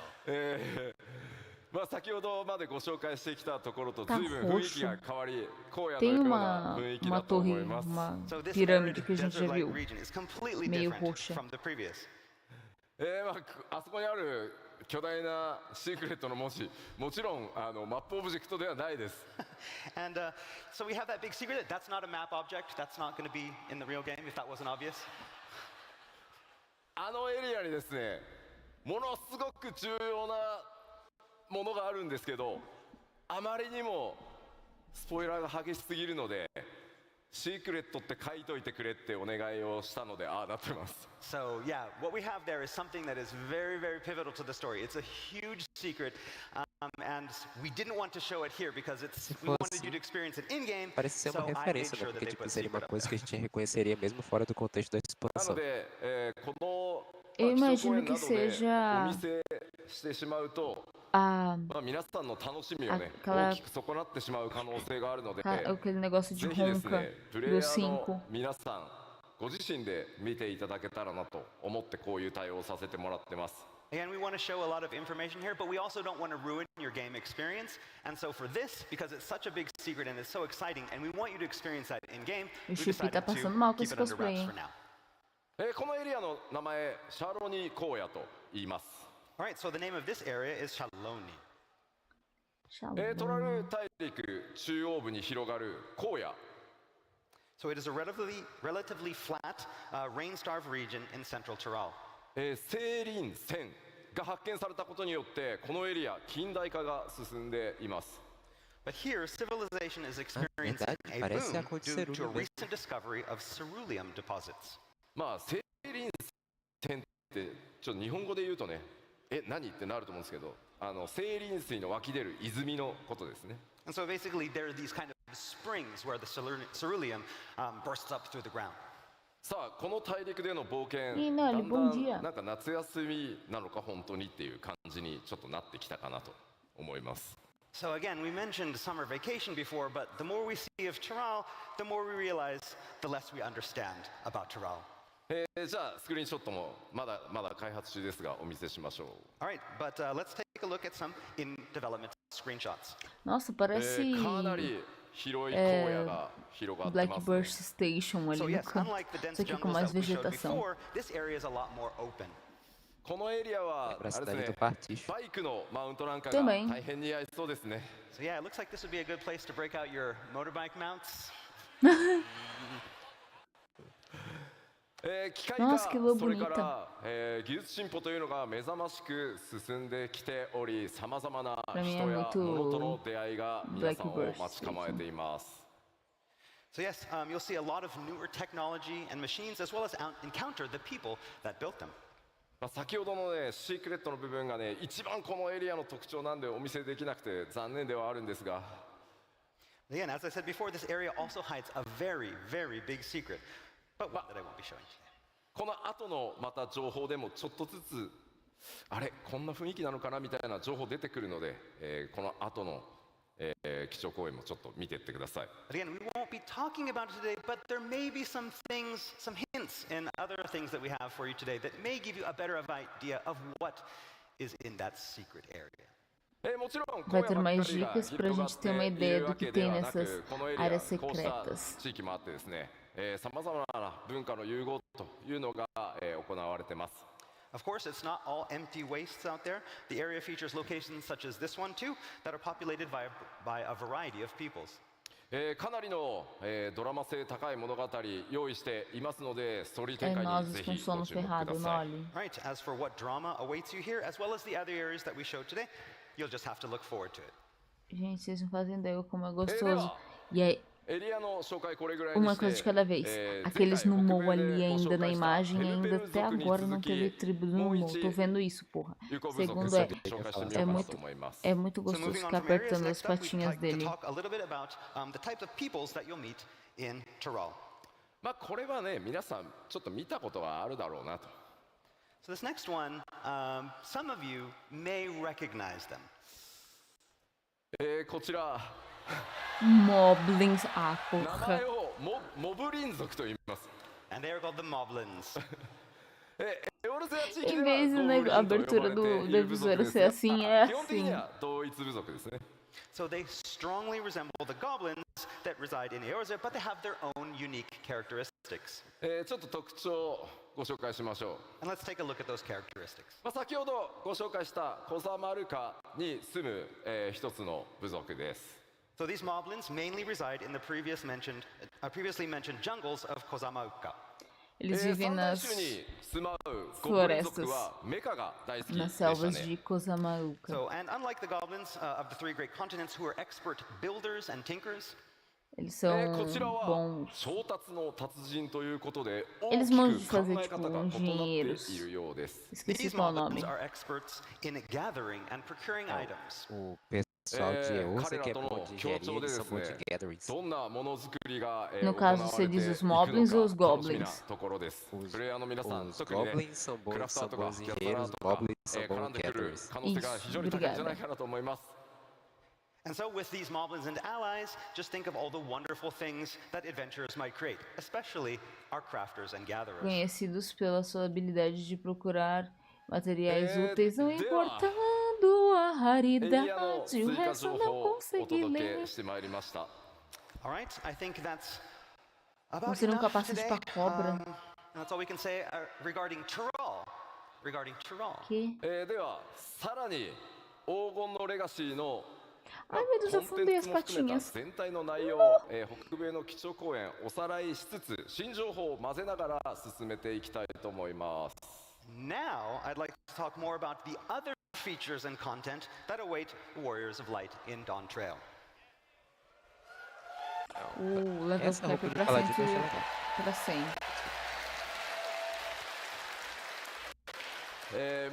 まあ先ほどまでご紹介してきたところと随分雰囲気が変わり、荒野の Tem ような雰囲気だ uma と思 torre, います。 uma So this pirâmide que a gente já desert-like viu. region is completely Meio different roxa. from the previous. まあ、あそこにある巨大なシークレットの文字、もちろんマップオブジェクトではないです。And so we have that big secret. That's not a map object. That's not going to be in the real game, if that wasn't obvious. あのエリアにですね、ものすごく重要なものがあるんですけど、あまりにもスポイラーが激しすぎるので、シークレットって書いといてくれってお願いをしたので、ああなってます。So yeah, what we have there is something that is very, very pivotal to the story. It's a huge secret, and we didn't want to show it here because we wanted you to experience it in game. Parece ser uma So I made referência, né? sure that Porque they tipo, put seria uma secret up coisa que a there. gente reconheceria mesmo fora do contexto da なの expansão. で、この Eu 基礎公 imagino 演 que などで seja お見せしてしまうと、 a, まあ、皆さんの楽しみをね、 aquela 大きく損なってしまう可能性があるので、 aquele negócio de ぜひですね、 ronca プレイ do ヤーの 5. 皆さん、ご自身で見ていただけたらなと思ってこういう対応をさせてもらってます。 Again, we want to show a lot of information here, but we also don't want to ruin your game experience. And so for this, because it's such a big secret and it's so exciting, and we want you to experience that in game, we O Chupi decided tá to passando mal com keep esse it under cosplay, wraps hein? for now. このエリアの名前、シャロニ荒野と言います。 All right, so the name of this area is Shaloni. トラル大陸中央部に広がる荒野。 So it is a relatively flat, rain-starved region in central Tyrol. セリン線が発見されたことによってこのエリア近代化が進んでいます。 But here, civilization is experiencing a parece a boom cor de due to a cerúleo mesmo. recent discovery of ceruleum deposits. まあセリン線ってちょっと日本語で言うとね、何ってなると思うんですけど、セリン水の湧き出る泉のことですね。 And so basically, there are these kind of springs where the ceruleum bursts up through the ground. さあこの大陸での冒険、 いいね、だんだ bom dia. んなんか夏休みなのか本当にっていう感じにちょっとなってきたかなと思います。 So again, we mentioned summer vacation before, but the more we see of Tyrol, the more we realize, the less we understand about Tyrol. じゃあスクリーンショットもまだ開発中ですがお見せしましょう。 All right, but let's take a look at some in development screenshots. Nossa, parece かなり広い荒野が広がってます、ね。 Blackburst Station So ali no yes, canto. unlike the dense Isso aqui com jungles mais that we showed vegetação. before, this area is a lot more open. このエリアはあれですね、バイクのマウントなんかが大変似合いそうですね。 So yeah, it looks like this would be a good place to break out your motorbike mounts. 機械化、それから、技術進歩というのが目覚ましく進んできており、さまざまな人や物との出会いが皆さんを待ち構えています。 So yes, you'll see a lot of newer technology and machines, as well as encounter the people that built them. 先ほどのね、シークレットの部分がね、一番このエリアの特徴なんでお見せできなくて残念ではあるんですが。 Again, as I said before, this area also hides a very, very big secret, but one that I won't be showing today. この後のまた情報でもちょっとずつあれこんな雰囲気なのかなみたいな情報出てくるので、この後の基調講演もちょっと見ていってください。 But again, we won't won't be talking about it today, but there may be some things, some hints in other things that we have for you today that may give you a better idea of what is in that secret area. Vai ter mais dicas para a gente ter uma ideia do que tem nessas áreas secretas. 様々な文化の融合というのが行われています。Of course, it's not all empty wastes out there. The area features locations such as this one too, that are populated by a variety of peoples. かなりのドラマ性高い物語用意していますので、ストーリー展開にぜひご注目ください。Right, as for what drama awaits you here, as well as the other areas that we showed today, you'll just have to look forward to it. Gente, vocês não fazem ideia como é gostoso. E aí, uma coisa de cada vez. Aqueles no MOO ali ainda na imagem, ainda até agora não teve tribo no MOO. Tô vendo isso, porra. Segundo é muito gostoso ficar apertando as patinhas dele. So this next one, some of you may recognize them. こちら Moblins, porra. And they are called the Moblins. Em vez da abertura do visor ser assim, é assim. So they strongly resemble the goblins that reside in Eorzea, but they have their own unique characteristics. ちょっと特徴をご紹介しましょう。 And let's take a look at those characteristics. 先ほどご紹介したコザマルカに住む一つの部族です。 So these Moblins mainly reside in the previously mentioned jungles of Kozamauka. Eles vivem nas florestas, nas selvas de Kozamauka. So, and unlike the goblins of the three great continents who are expert builders and tinkers, eles são bons. Eles manjam de fazer, tipo, engenheiros. Esqueci qual o nome. These are experts in gathering and procuring items. O pessoal de EORZEA que é bom de engenharia, eles são bons de gatherings. No caso, você diz os Moblins ou os Goblins? Os Goblins são bons engenheiros, os Moblins são bons gatherers. Isso, obrigada. And so with these Moblins and allies, just think of all the wonderful things that adventurers might create, especially our crafters and gatherers. Conhecidos pela sua habilidade de procurar materiais úteis, não importando a raridade, o resto não consegui ler. All right, I think that's about Vamos ter enough capacete today. pra cobra. That's all we can say regarding Tyrol. Que? ではさらに黄金のレガシーの Ai meu Deus, eu afundei as patinhas. 全体の内容を北米の基調講演おさらいしつつ新情報を混ぜながら進めていきたいと思います。 Now, I'd like to talk more about the other features and content that await Warriors of Light in Dawn Trail. Level cap pra 100.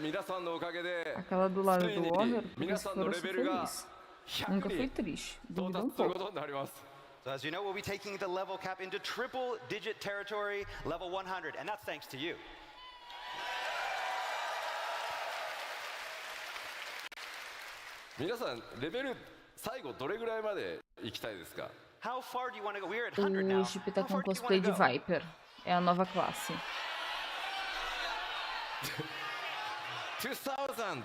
皆さんのおかげで Aquela do lado do Warrior, 皆さんのレベルが nunca fui triste. 到達ということになります。 So as you know, we'll be taking the level cap into triple-digit territory, level 100, and that's thanks to you. 皆さんレベル最後どれぐらいまで行きたいですか？ How far do you want to go? We're at 100 now. O Chip tá How com far do you cosplay de wanna go? Viper. É a nova classe. 2000!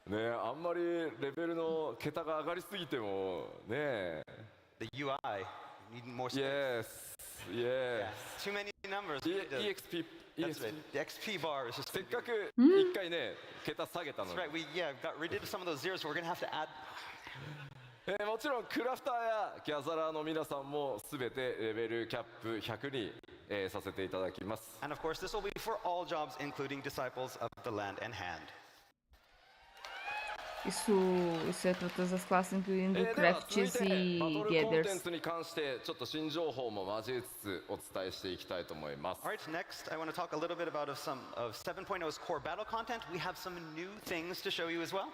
ねえ、あんまりレベルの桁が上がりすぎてもねえ。 The UI, need more space. Yes, yes. Too many numbers. EXP, That's right. The XP bar is just. せっかく一回ね、桁下げたの That's に。 right. We got rid of some of those zeros, so we're gonna have to add. もちろんクラフターやギャザラーの皆さんもすべてレベルキャップ100に、させていただきます。 And of course, this will be for all jobs, including disciples of the land and hand. Isso é para todas as classes, incluindo では続い Crafts て e バトルコンテン Gathers. ツに関してちょっと新情報も交えつつお伝えしていきたいと思います。 All right, next, I want to talk a little bit about some of 7.0's core battle content. We have some new things to show you as well.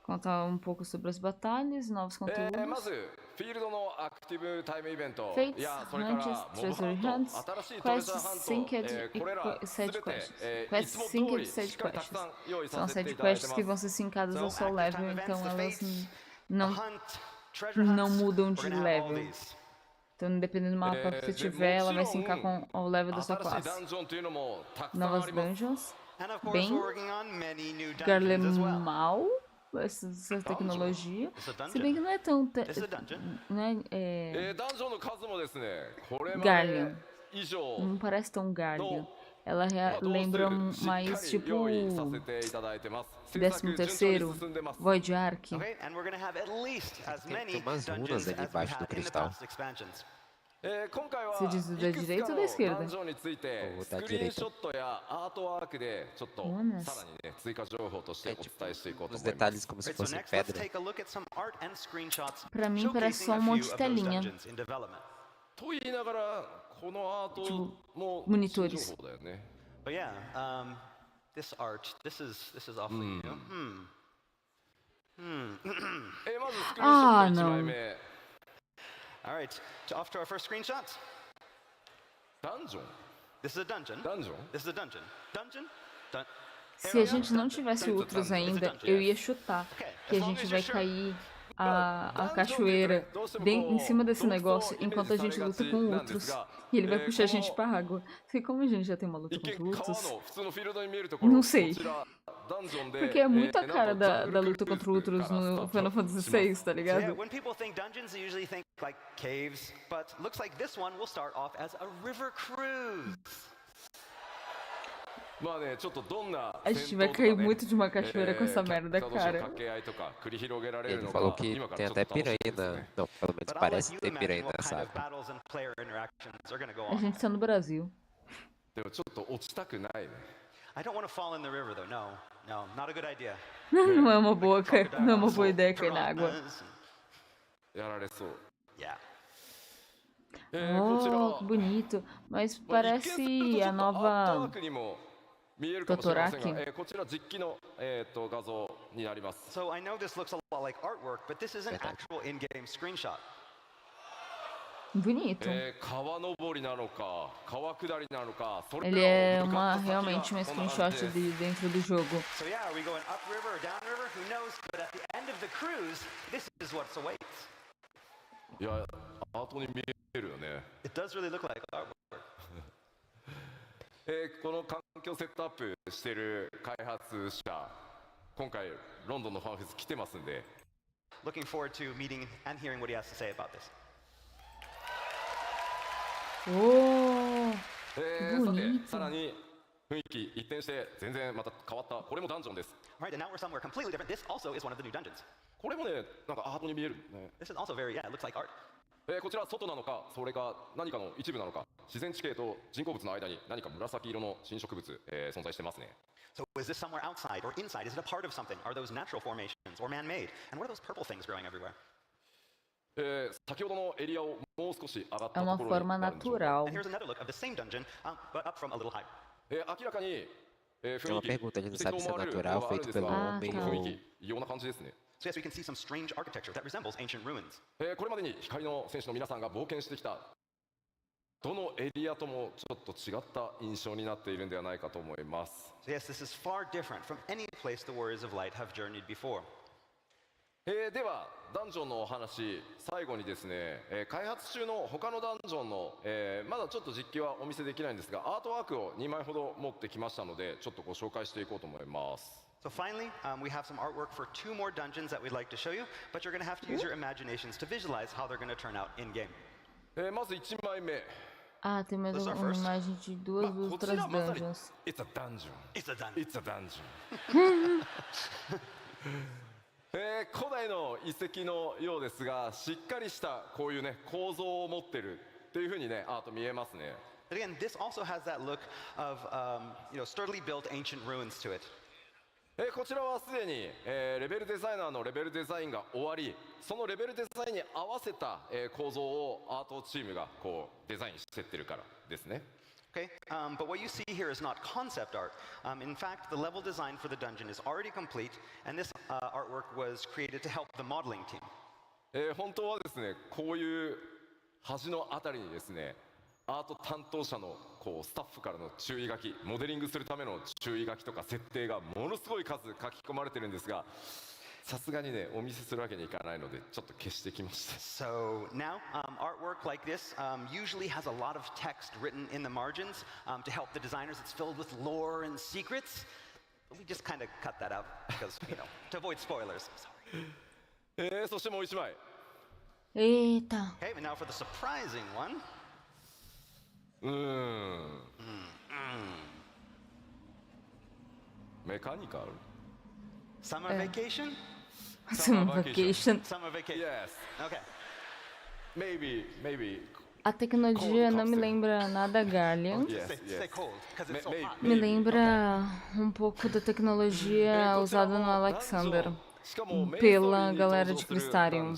Contar um pouco sobre as batalhas, novos ま conteúdos. ずフィールドのアクティブタイムイベント Fates, やそれから Hunts, モブ Treasure ハン Hunts, ト新しいトレジャー Quests, ハン Synced トこれら e すべ Side て Quests. いつ Quests も通 Synced り e しっ Side かりたくさん Quests. 用意さ São せてい side ただいて quests ま que す vão ser sincadas ao seu active level, time então events, the elas Fates, não, não mudam de level. Então, dependendo do mapa que você tiver, ela vai sincar com o level da sua classe. Novas dungeons. Bem Garlemal, essa tecnologia. Se bem que não é tão... Não é, Garleon. Não parece tão Garleon. Ela lembra mais tipo... 13º, Void Ark. Tem umas runas ali embaixo do cristal. Você diz da direita ou da esquerda? Ou da direita. Runas? É tipo uns detalhes como se fossem pedra. Pra mim parece só um monte de telinha. Tipo, monitores. But yeah, this art, this is awfully, Ah, não. All right, off to our first screenshot. Dungeon? This is a dungeon. Dungeon? This is a dungeon. Dungeon? Se a gente não tivesse outros ainda, eu ia chutar que a gente vai cair a cachoeira bem em cima desse negócio enquanto a gente luta com outros. E ele vai puxar a gente pra água. Porque como a gente já tem uma luta com outros, não sei. Porque é muito a cara da luta contra outros no Final Fantasy VI, tá ligado? Yeah, when people think dungeons, they usually think like caves, but looks like this one will start off as a river cruise. A gente vai cair muito de uma cachoeira com essa merda, cara. Ele falou que tem até piranha na... Não, pelo menos parece ter piranha nessa água. A gente tá no Brasil. I don't want to fall in the river though. No, not a good idea. Não é uma boa ideia cair na água. Yeah. Oh, que bonito. Mas parece a nova Totoraki. So I know this looks a lot like artwork, but this is an actual in-game screenshot. Bonito. Ele é realmente uma screenshot de dentro do jogo. So yeah, are we going upriver or downriver? Who knows? But at the end of the cruise, this is what awaits. It does really look like artwork. この環境セットアップしてる開発者、今回ロンドンのファンフェス来てますんで。Looking forward to meeting and hearing what he has to say about this. おー、さてさらに雰囲気一転して全然また変わったこれもダンジョンです。Alright, and now we're somewhere completely different. This also is one of the new dungeons. これもねなんかアートに見えるね。This is also very it looks like art. こちら外なのかそれか何かの一部なのか自然地形と人工物の間に何か紫色の新植物、存在してますね。So is this somewhere outside or inside? Is it a part of something? Are those natural formations or man-made? And what are those purple things growing everywhere? 先ほどのエリアをもう少し上がったÉ と uma ころに forma あるんでしょうか。 natural. And here's another look of the same dungeon, but up from a little higher. 明らかに、É 雰 uma 囲気 pergunta, ele não 遺跡 sabe と se é 思われる natural, のがあるん feito です pelo が、 homem その雰囲 ou... 気異様な感じですね。 So yes, we can see some strange architecture that resembles ancient ruins. これまでに光の戦士の皆さんが冒険してきたどのエリアともちょっと違った印象になっているんではないかと思います。 So yes, this is far different from any place the warriors of light have journeyed before. ではダンジョンのお話最後にですね、開発中の他のダンジョンの、まだちょっと実機はお見せできないんですがアートワークを2枚ほど持ってきましたのでちょっとご紹介していこうと思います。 So finally, we have some artwork for 2 more dungeons that we'd like to show you, but you're going to have to use your imaginations to visualize how they're going to turn out in-game. まず1枚目。 Ah, tem mais uma imagem de duas outras dungeons. It's a dungeon. It's a dungeon. It's a dungeon. 古代の遺跡のようですがしっかりしたこういうね構造を持ってるっていう風にねアート見えますね。 But again, this also has that look of sturdily built ancient ruins to it. こちらはすでに、レベルデザイナーのレベルデザインが終わりそのレベルデザインに合わせた、構造をアートチームがこうデザインしてってるからですね。 Okay, but what you see here is not concept art. In fact, the level design for the dungeon is already complete, and this artwork was created to help the modeling team. 本当はですねこういう端のあたりにですねアート担当者のこうスタッフからの注意書きモデリングするための注意書きとか設定がものすごい数書き込まれてるんですがさすがにねお見せするわけにいかないのでちょっと消してきました。 So now, artwork like this usually has a lot of text written in the margins to help the designers. It's filled with lore and secrets. We just kind of cut that out because, to avoid spoilers. Sorry. そしてもう一枚。Eita. Okay, and now for the surprising one. メカニカル。 Summer vacation? Summer vacation. Summer vacation. Yes. Okay. Maybe. A tecnologia não me lembra nada Garlian. Stay cold, because it's so hot. Me lembra um pouco da tecnologia usada no Alexander pela galera de Crystarium.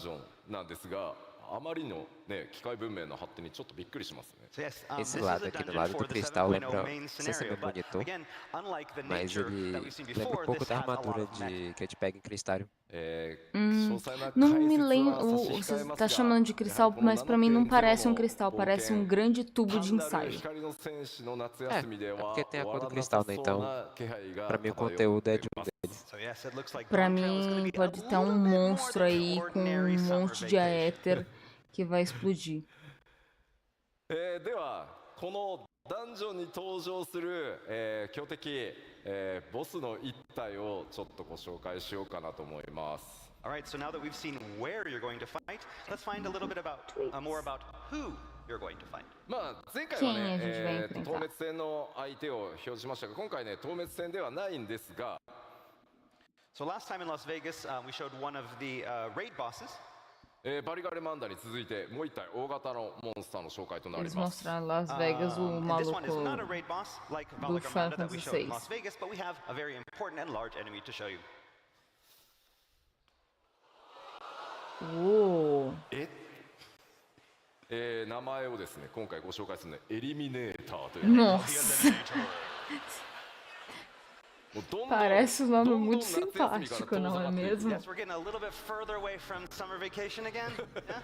なんですが、あまりのね機械文明の発展にちょっとびっくりしますね。 So yes, Esse this lado is a aqui do dungeon lado for do the cristal 7.0 lembra main não sei se scenario, lembra but monitor, again, unlike the mas nature ele that we've seen lembra before, um pouco this da has a lot armadura of mech. que a gente pega em Crystarium. 詳細な Não 解 me 説 lembra. は差し控 Você えます tá が、 chamando de cristal, mas pra mim não parece um cristal, 冒険 parece um grande tubo de 単なる ensaio. 光の戦士の夏休みでは porque tem a 終 cor わ do らな cristal, さ né? そう Então, な気配が pra mim o 漂 conteúdo って é い de um ます。 deles. So yes, it looks like Pra Dawntrail is gonna mim be a pode estar um little bit more monstro than aí com ordinary um summer monte de vacation. aéter que vai explodir. ではこのダンジョンに登場する、強敵、ボスの一体をちょっとご紹介しようかなと思います。 All right, so now that we've seen where you're going to fight, let's find a little bit about more about who you're going to fight. まあ前回は Quem a ね、 gente vai enfrentar? 透滅戦の相手を表示しましたが、今回ね透滅戦ではないんですが、 So last time in Las Vegas, we showed one of the raid bosses. バリガレマンダに続いてもう一体大型のモンスターの紹介となり Eles ます。 mostraram em Las Vegas o And this one is not a maluco raid boss like do Final Valgramanda that we Fantasy showed in XIV. Las Vegas, but we have a very important and large enemy to show you. Oh, 名前をですね今回ご紹介するのはエリミネーターという nossa. もうどんどん Parece um nome どんどん muito 夏休みから simpático, 遠 não ざ é かっていく mesmo? Yes, we're getting a little bit further away from summer vacation again. Yeah?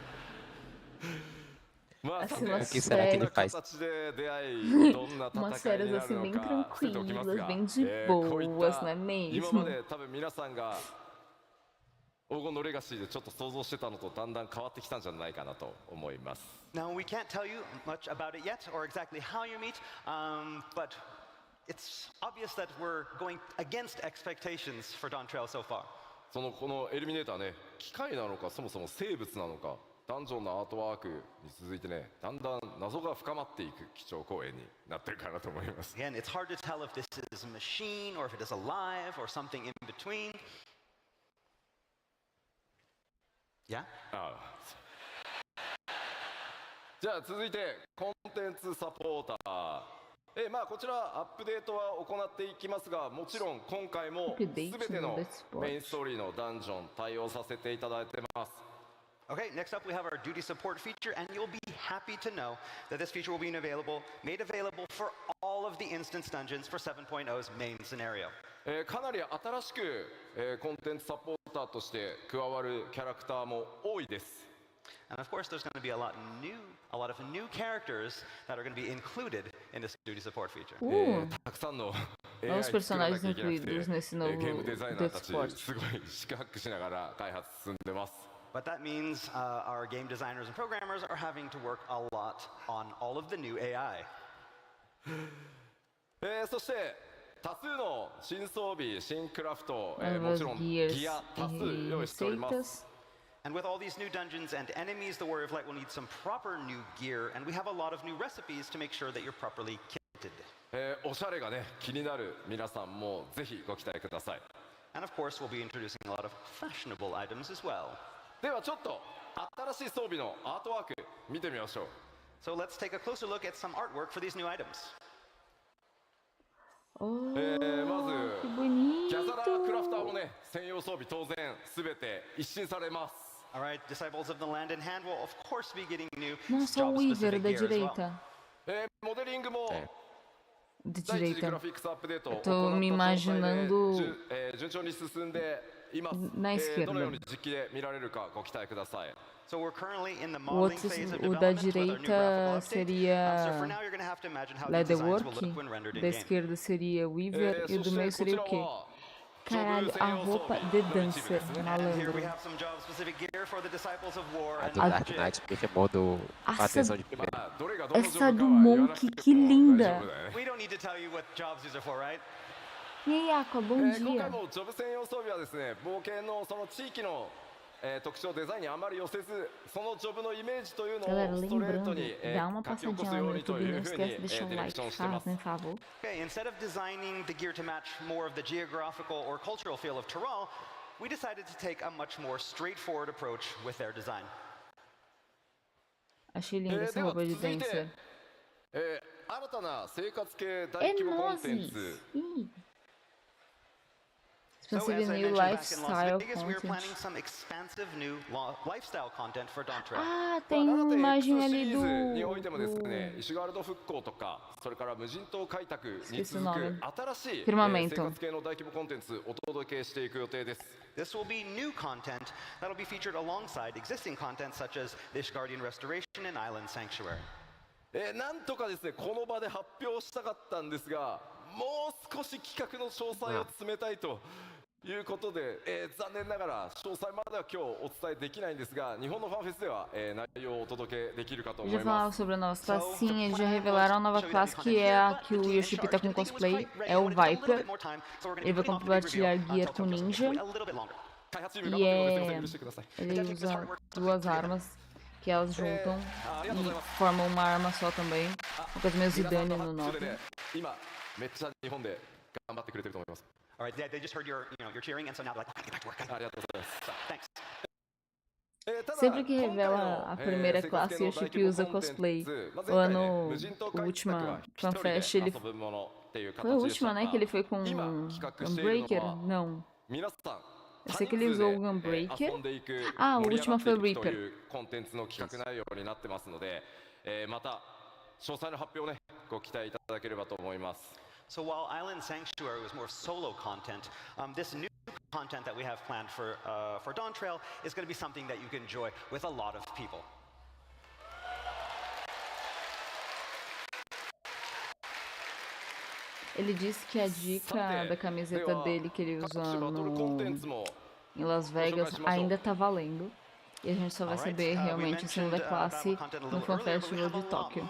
まあさて Assim, uma ど série, んな形で出会いどんな umas 戦いに férias なる assim の bem か伏せておきます tranquilas, が、 bem de こういっ boas, た não é 今ま mesmo? で多分皆さんが黄金のレガシーでちょっと想像してたのとだんだん変わってきたんじゃないかなと思います。 Now, we can't tell you much about it yet or exactly how you meet, but it's obvious that we're going against expectations for Dawntrail so far. このエリミネーターね機械なのかそもそも生物なのかダンジョンのアートワークに続いてねだんだん謎が深まっていく基調講演になってるかなと思います。 Again, it's hard to tell if this is a machine or if it is alive or something in between. Yeah? じゃあ続いてコンテンツサポーター、まあこちらアップデートは行っていきますがもちろん今回も全てのメインストーリーのダンジョン対応させていただいてます。 Okay, next up we have our duty support feature, and you'll be happy to know that this feature will be made available for all of the instance dungeons for 7.0's main scenario. かなり新しく、コンテンツサポーターとして加わるキャラクターも多いです。 And of course, there's going to be a lot of new characters that are going to be included in this duty support feature. たくさんの Novos personagens incluídos nesse novo ゲームデザイナー Duty たち Support. すごい四苦八苦しながら開発進んでます。 But that means our game designers and programmers are having to work a lot on all of the new AI. そして多数の新装備、新クラフト、も Novas ちろん gears ギア多数 e 用意しております。 receitas. And with all these new dungeons and enemies, the Warrior of Light will need some proper new gear, and we have a lot of new recipes to make sure that you're properly kitted. おしゃれがね気になる皆さんもぜひご期待ください。 And of course, we'll be introducing a lot of fashionable items as well. ではちょっと新しい装備のアートワーク見てみましょう。 So let's take a closer look at some artwork for these new items. Oh, まず que ギャザラークラフター bonito. もね専用装備当然すべて一新されます。 All right, Disciples of the Land and Hand will of course be getting new Nossa, o Weaver job-specific da gear as well. direita. モデリングも De 第一次グラ direita. フィックスアップデートを Eu 行 tô った me 状態で imaginando 順調に進んでいます。 na どのよう esquerda. に実機で見られるかご期待ください。 So we're currently in the O modeling outro, phase of o da development with our new direita graphical update. So for seria now, you're going to have to imagine how these designs Leatherwork, will look when rendered in da game. esquerda seria Weaver e o そ do して meio こち seria ら o quê? は Caralho, a roupa de dancer, malandro. A do Dark Knight me chamou a atenção de primeira. Essa do Monk, que linda. E aí, Aqua, bom dia. Galera, lembrando, dá uma passadinha lá no YouTube, não esquece de deixar um like, fazem favor. Okay, instead of designing the gear to match more of the geographical or cultural feel of Tyrol, we decided to take a much more straightforward approach with their design. Achei linda essa roupa de dancer. É nozes! Expansive new lifestyle content. Ah, tem uma imagem ali do... Esqueci o nome. Firmamento. This will be new content that will be featured alongside existing content such as this Guardian Restoration and Island Sanctuary. なんとかですね、この場で発表したかったんですが、もう少し企画の詳細を詰めたいということで、残念ながら詳細までは今日お伝えできないんですが、日本のファンフェスでは、内容をお届けできるかと思います。Já falaram sobre a nova classinha, eles já revelaram a nova classe que é a que o Yoshi tá com cosplay, é o Viper. Ele vai compartilhar gear com Ninja. E ele usa duas armas que elas juntam e formam uma arma só também. Uma coisa meio Zidane no Novo. All right, they just heard your cheering, and so now they're like, okay, get back to work. Thanks. Sempre que revela a primeira classe, o Chip usa cosplay. Lá no última FanFest, ele... Foi a última, né? Que ele foi com Gunbreaker? Não. Eu sei que ele usou o Gunbreaker. Ah, a última foi o Reaper. So while Island Sanctuary was more solo content, this new content that we have planned for Dawn Trail is going to be something that you can enjoy with a lot of people. Ele disse que a dica da camiseta dele que ele usa em Las Vegas ainda tá valendo. E a gente só vai saber realmente a segunda classe no Fan Festival de Tóquio.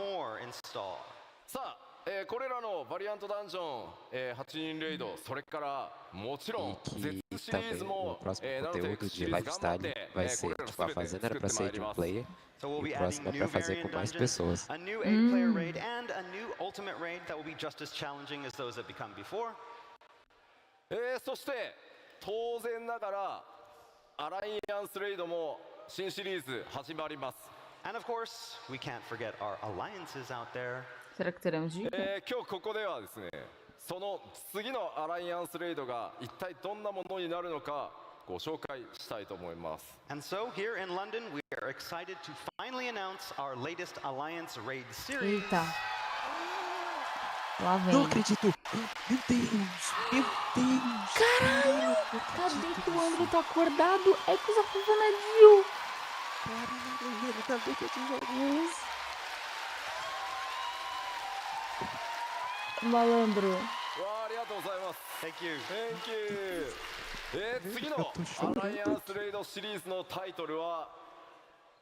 これらのバリアントダンジョン、8人レイド、それからもちろん E que também o próximo conteúdo de lifestyle vai ser, tipo, a fazenda era pra ser de um player, e o próximo é pra fazer com mais pessoas. A new 8-player raid and a new ultimate raid that will be just as challenging as those that become before. そして当然ながらアライアンスレイドも新シリーズ始まります。And of course, we can't forget our alliances out there. Será que teremos dica? 今日ここではですね、その次のアライアンスレイドが一体どんなものになるのかご紹介したいと思います。And so here in London, we are excited to finally announce our latest Alliance Raid series. Eita. Lá vem. Não acredito! Meu Deus! Meu Deus! Caralho! Cadê que o André tá acordado? É coisa funcionadinho! Caralho, tá bem que eu te joguei isso. Malandro. Thank you. 次のアライアンスレイドシリーズのタイトルは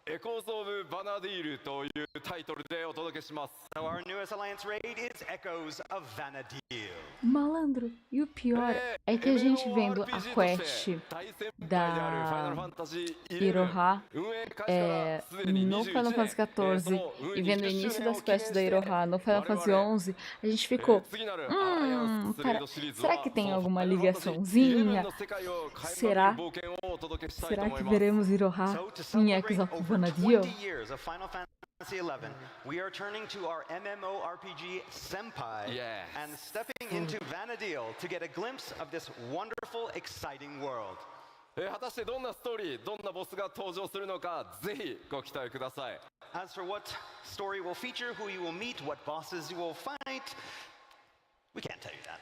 エコーズ・オブ・バナディールというタイトルでお届けします。So our newest Alliance Raid is Echoes of Vanadil. Malandro, e o pior é que a gente vendo a quest da Iroha no Final Fantasy XIV e vendo o início das quests da Iroha no Final Fantasy XI, a gente ficou, será que tem alguma ligaçãozinha? Será que veremos Iroha em Echoes of Vanadil? Fantasy XI, we are turning to our MMORPG Senpai and stepping into Vanadil to get a glimpse of this wonderful, exciting world. 果たしてどんなストーリー、どんなボスが登場するのか、ぜひご期待ください。As for what story will feature, who you will meet, what bosses you will fight, we can't tell you that.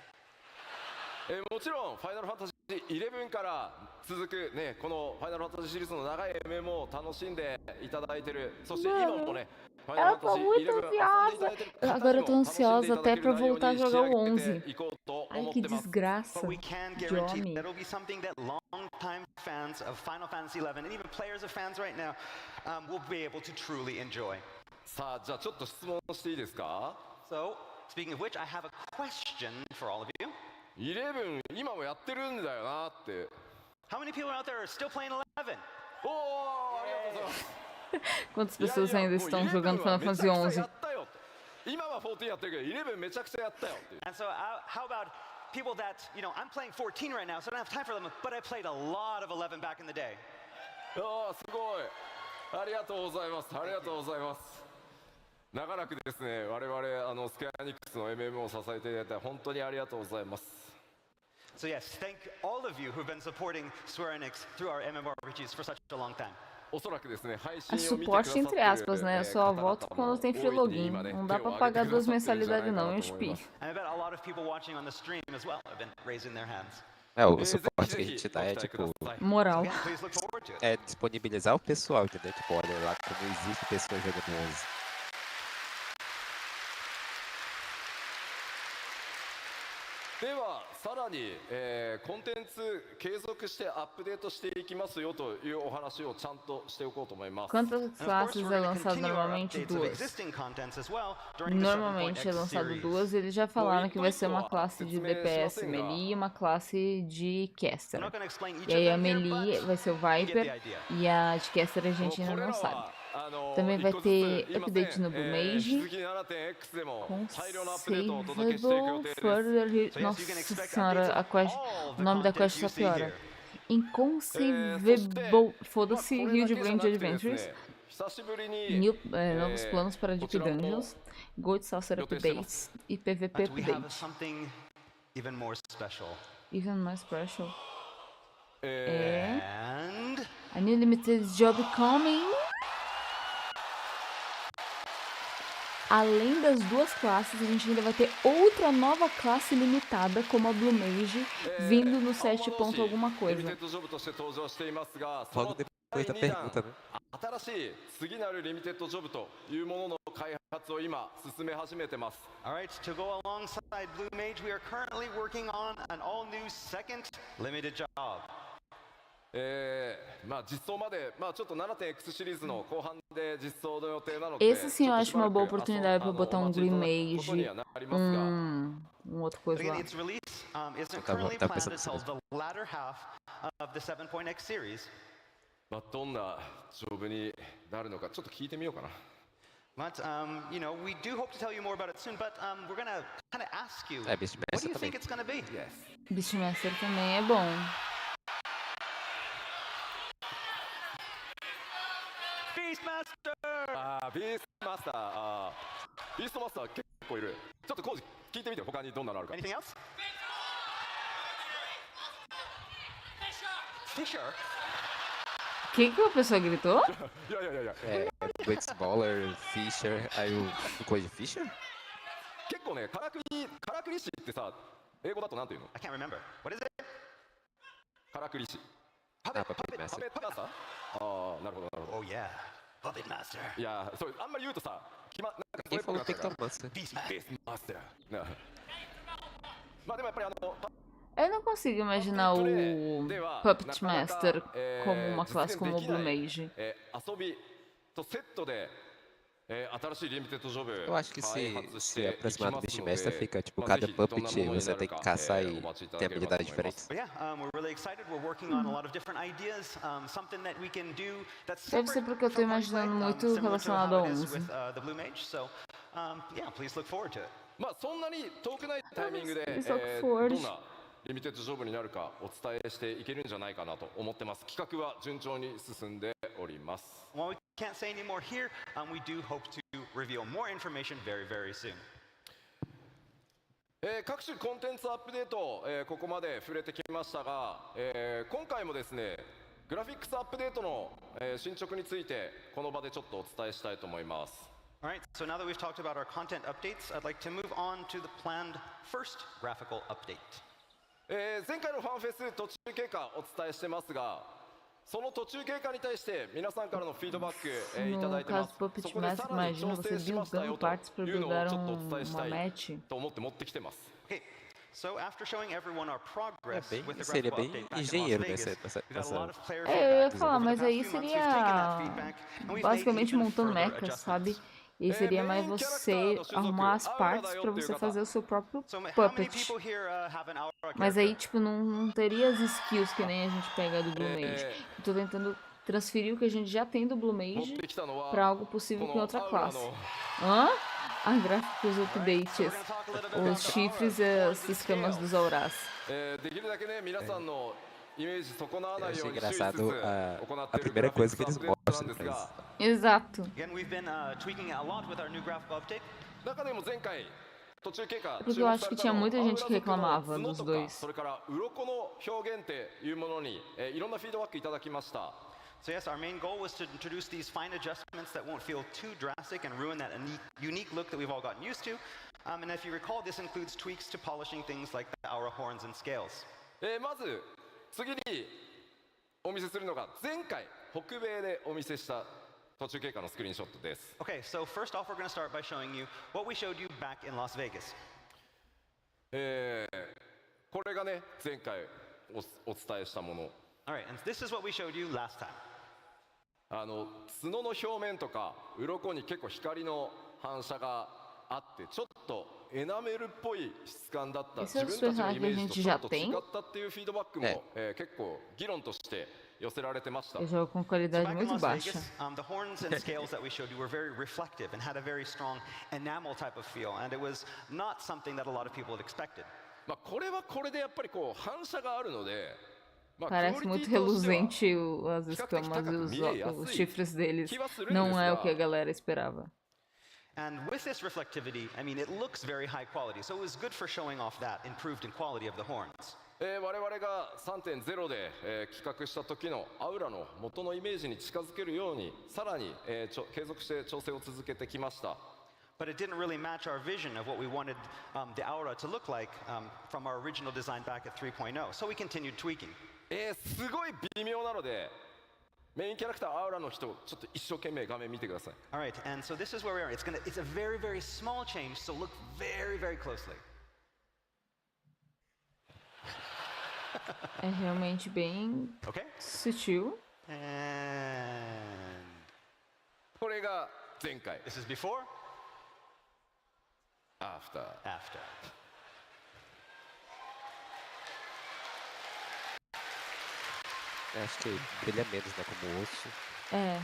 もちろん、ファイナルファンタジー11から続くね、このファイナルファンタジーシリーズの長い MMO を楽しんでいただいてる。そして今もね、Ela tá muito ansiosa. Agora eu tô ansiosa até pra voltar a jogar o 11. Ai, que desgraça But we can de guarantee homem. that'll be something that long-time fans of Final Fantasy XI and even players of fans right now will be able to truly enjoy. さあ、じゃあちょっと質問していいですか？ So, speaking of which, I have a question for all of you. 11今もやってるんだよなって。 How many people out there are still playing 11? おお、ありがとうございます。 Quantas pessoas ainda estão jogando Final Fantasy XI? 今は14やってるけど11めちゃくちゃやったよっていう。 And so, how about people that, I'm playing 14 right now, so I don't have time for them, but I played a lot of 11 back in the day. ああ、すごい。ありがとうございます。ありがとうございます。長らくですね、我々スクエアニックスの MMO を支えていただいて本当にありがとうございます。 So yes, thank all of you who've been supporting Square Enix through our MMORPGs for such a long time. おそらくですね、配 É 信を見てくださって suporte い entre る aspas, né? Eu só volto quando tem free 多いんで login. 今ね Não 手 dá を pra 挙げ pagar てくだ duas さってるんじゃない mensalidades か não, な hein, と思いま Spi? す。 And I bet a lot of people watching on the stream as well have been raising their hands. O suporte que a gente dá é tipo, Moral. Again, please look forward to it. é disponibilizar o pessoal, entendeu? Tipo, olha lá como existe pessoas jogando 11. ではさらに、コンテンツ継続してアップデートしていきますよというお話をちゃんとしておこうと思います。 Quantas And of course, classes we're é going to lançado continue our normalmente? updates of Duas. existing contents as well during the Normalmente é 7.x lançado series. duas. Eles já falaram que vai ser uma classe de DPS melee e uma classe de I'm caster. not going to explain each E aí a of them here, melee but vai ser o you get the Viper idea. e a de caster a gente ainda não sabe. Também vai ter update no Blue Mage. Conceivable Further... Nossa senhora, a quest... o nome da quest só piora. Inconceivable... Foda-se, Huge Range Adventures. Novos planos para Deep Dungeons. Gold Saucer Updates e PVP But we have Update. something even more special. Even more special. And A new limited job coming. Além das duas classes, a gente ainda vai ter outra nova classe limitada, como a Blue Mage, vindo no 7 ponto alguma coisa. Logo depois da pergunta, né? 新しい次なるリミテッドジョブというものの開発を今進め始めてます。 all right, to go alongside Blue Mage, we are currently working on an all-new second limited job. まあ実装まで、まあちょっto 7.x シリーズの後半で実装の予定なので、 Esse sim eu acho uma boa oportunidade para botar um Green Mage, outra But coisa again, lá. its release isn't Tá bom, currently tá planned pensando until the latter half of the 7.x series. まあどんなジョブになるのかちょっと聞いてみようかな。 But, we do hope to tell you more about it soon, but we're going to kind of ask you, É, Beastmaster what do you também. think it's going to be? Beastmaster também é bom. Beastmaster! ビーストマスター、ビーストマスター結構いる。ちょっとコージ聞いてみて他にどんなのあるか。 Anything else? Fisher? O que a pessoa gritou? いやいやいやいや。 É, Blitzballer, Fisher, aí o coisa de Fisher? 結構ね、からくり師ってさ、英語だとなんていうの？ I can't remember. What is it? からくり師。 Puppet パ Master. ペットマスター？ああ、なるほどなるほど。 Oh, yeah. Puppet Master. いや、そうあんまり言うとさ、なんか Quem そういう falou こと tem が que tomar, né? ビースマスター。なまあでもやっぱりEu não consigo imaginar o Puppet Master como uma classe como o Blue Mage. 遊びとセットで新しいリミテッドジョブ Eu acho que 開発し se ていきます aproximar の do で Beastmaster fica, tipo, まあ cada ぜひどんな puppet ものに você なる tem que か caçar お e 待ちいた tem だければと habilidades 思います diferentes. But yeah, we're really excited. We're working on a lot of different ideas, something that we can do that's Deve ser separate porque eu tô from point and imaginando click, muito similar to relacionado how a it is 11. with the Blue Mage. So, yeah, please look forward to it. まあそんなに遠くないタイミングで、 Eles estão com ど forte. んなリミテッドジョブになるかお伝えしていけるんじゃないかなと思ってます。企画は順調に進んでおります。 While we can't say any more here, we do hope to reveal more information very, very soon. 各種コンテンツアップデート、ここまで触れてきましたが、今回もですねグラフィックスアップデートの、進捗についてこの場でちょっとお伝えしたいと思います。 All right, so now that we've talked about our content updates, I'd like to move on to the planned first graphical update. 前回のファンフェス途中経過お伝えしてますが、その途中経過に対して皆さんからのフィードバック、いただいてます。 No caso do そ Puppet こで Master, さらに調 imagina 整 você しましたよ buildando と partes para いうのを buildar ちょっとお伝えした uma い match. と思って持ってきてます。 Okay, So after showing everyone our progress with the seria graphical bem update back in Las engenheiro Vegas, nessa we got a lot of player Eu ia feedback. falar, Over the mas past aí few months, we've taken that seria feedback and we've made basicamente even montando further mechas, adjustments. sabe? E seria mais você arrumar as partes pra você fazer o seu próprio So how many puppet. people here have an Aura Mas aí, character? tipo, não teria as skills que nem a gente pega do Blue Mage. Eu tô tentando transferir o que a gente já tem do Blue Mage pra algo possível com outra classe. Hã? A gráficos updates, os chifres e as escamas dos auras. Eu achei engraçado a primeira coisa que eles mostram pra isso. Exato. Again, we've been tweaking a lot with our new graphical update. Porque eu acho que tinha muita gente que reclamava dos dois. So yes, our main goal was to introduce these fine adjustments that won't feel too drastic and ruin that unique look that we've all gotten used to. And if you recall, this includes tweaks to polishing things like the aura horns and scales. まず次にお見せするのが前回北米でお見せした途中経過のスクリーンショットです。 Okay, so first off, we're going to start by showing you what we showed you back in Las Vegas. これがね前回お伝えしたもの。 All right, and this is what we showed you last time. 角の表面とか鱗に結構光の反射があってちょっとエナメルっぽい質感だった自分たちのイメージとちょっと違ったっていうフィードバックも、結構議論として寄せられてました。 Eu jogo com qualidade muito baixa. The horns and scales that we showed you were very reflective and had a very strong enamel type of feel, and it was not something that a lot of people had expected. まあこれはこれでやっぱりこう反射があるので。 Parece muito reluzente as escamas e os chifres deles. Não é o que a galera esperava. And with this reflectivity, I mean, it looks very high quality, so it was good for showing off that improved in quality of the horns. 我々が 3.0 で、企画した時のアウラの元のイメージに近づけるようにさらに、継続して調整を続けてきました。 But it didn't really match our vision of what we wanted the aura to look like from our original design back at 3.0, so we continued tweaking. すごい微妙なのでメインキャラクターアウラの人ちょっと一生懸命画面見てください。 All right, and so this is where we are. It's a very, very small change, so look very, very closely. É realmente bem sutil. And これが前回。 this is before, after. after. Acho que brilha menos, né, como osso. É.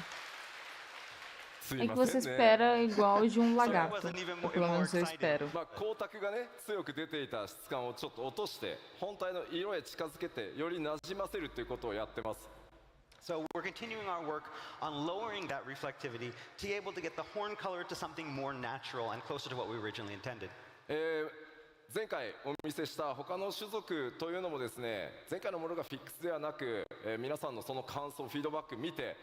É que você espera igual de um lagarto. Ou pelo menos eu espero. 光沢がね強く出ていた質感をちょっと落として本体の色へ近づけてよりなじませるということをやってます。 So we're continuing our work on lowering that reflectivity to be able to get the horn color to something more natural and closer to what we originally intended. 前回お見せした他の種族というのもですね前回のものがフィックスではなく、皆さんのその感想フィードバック見て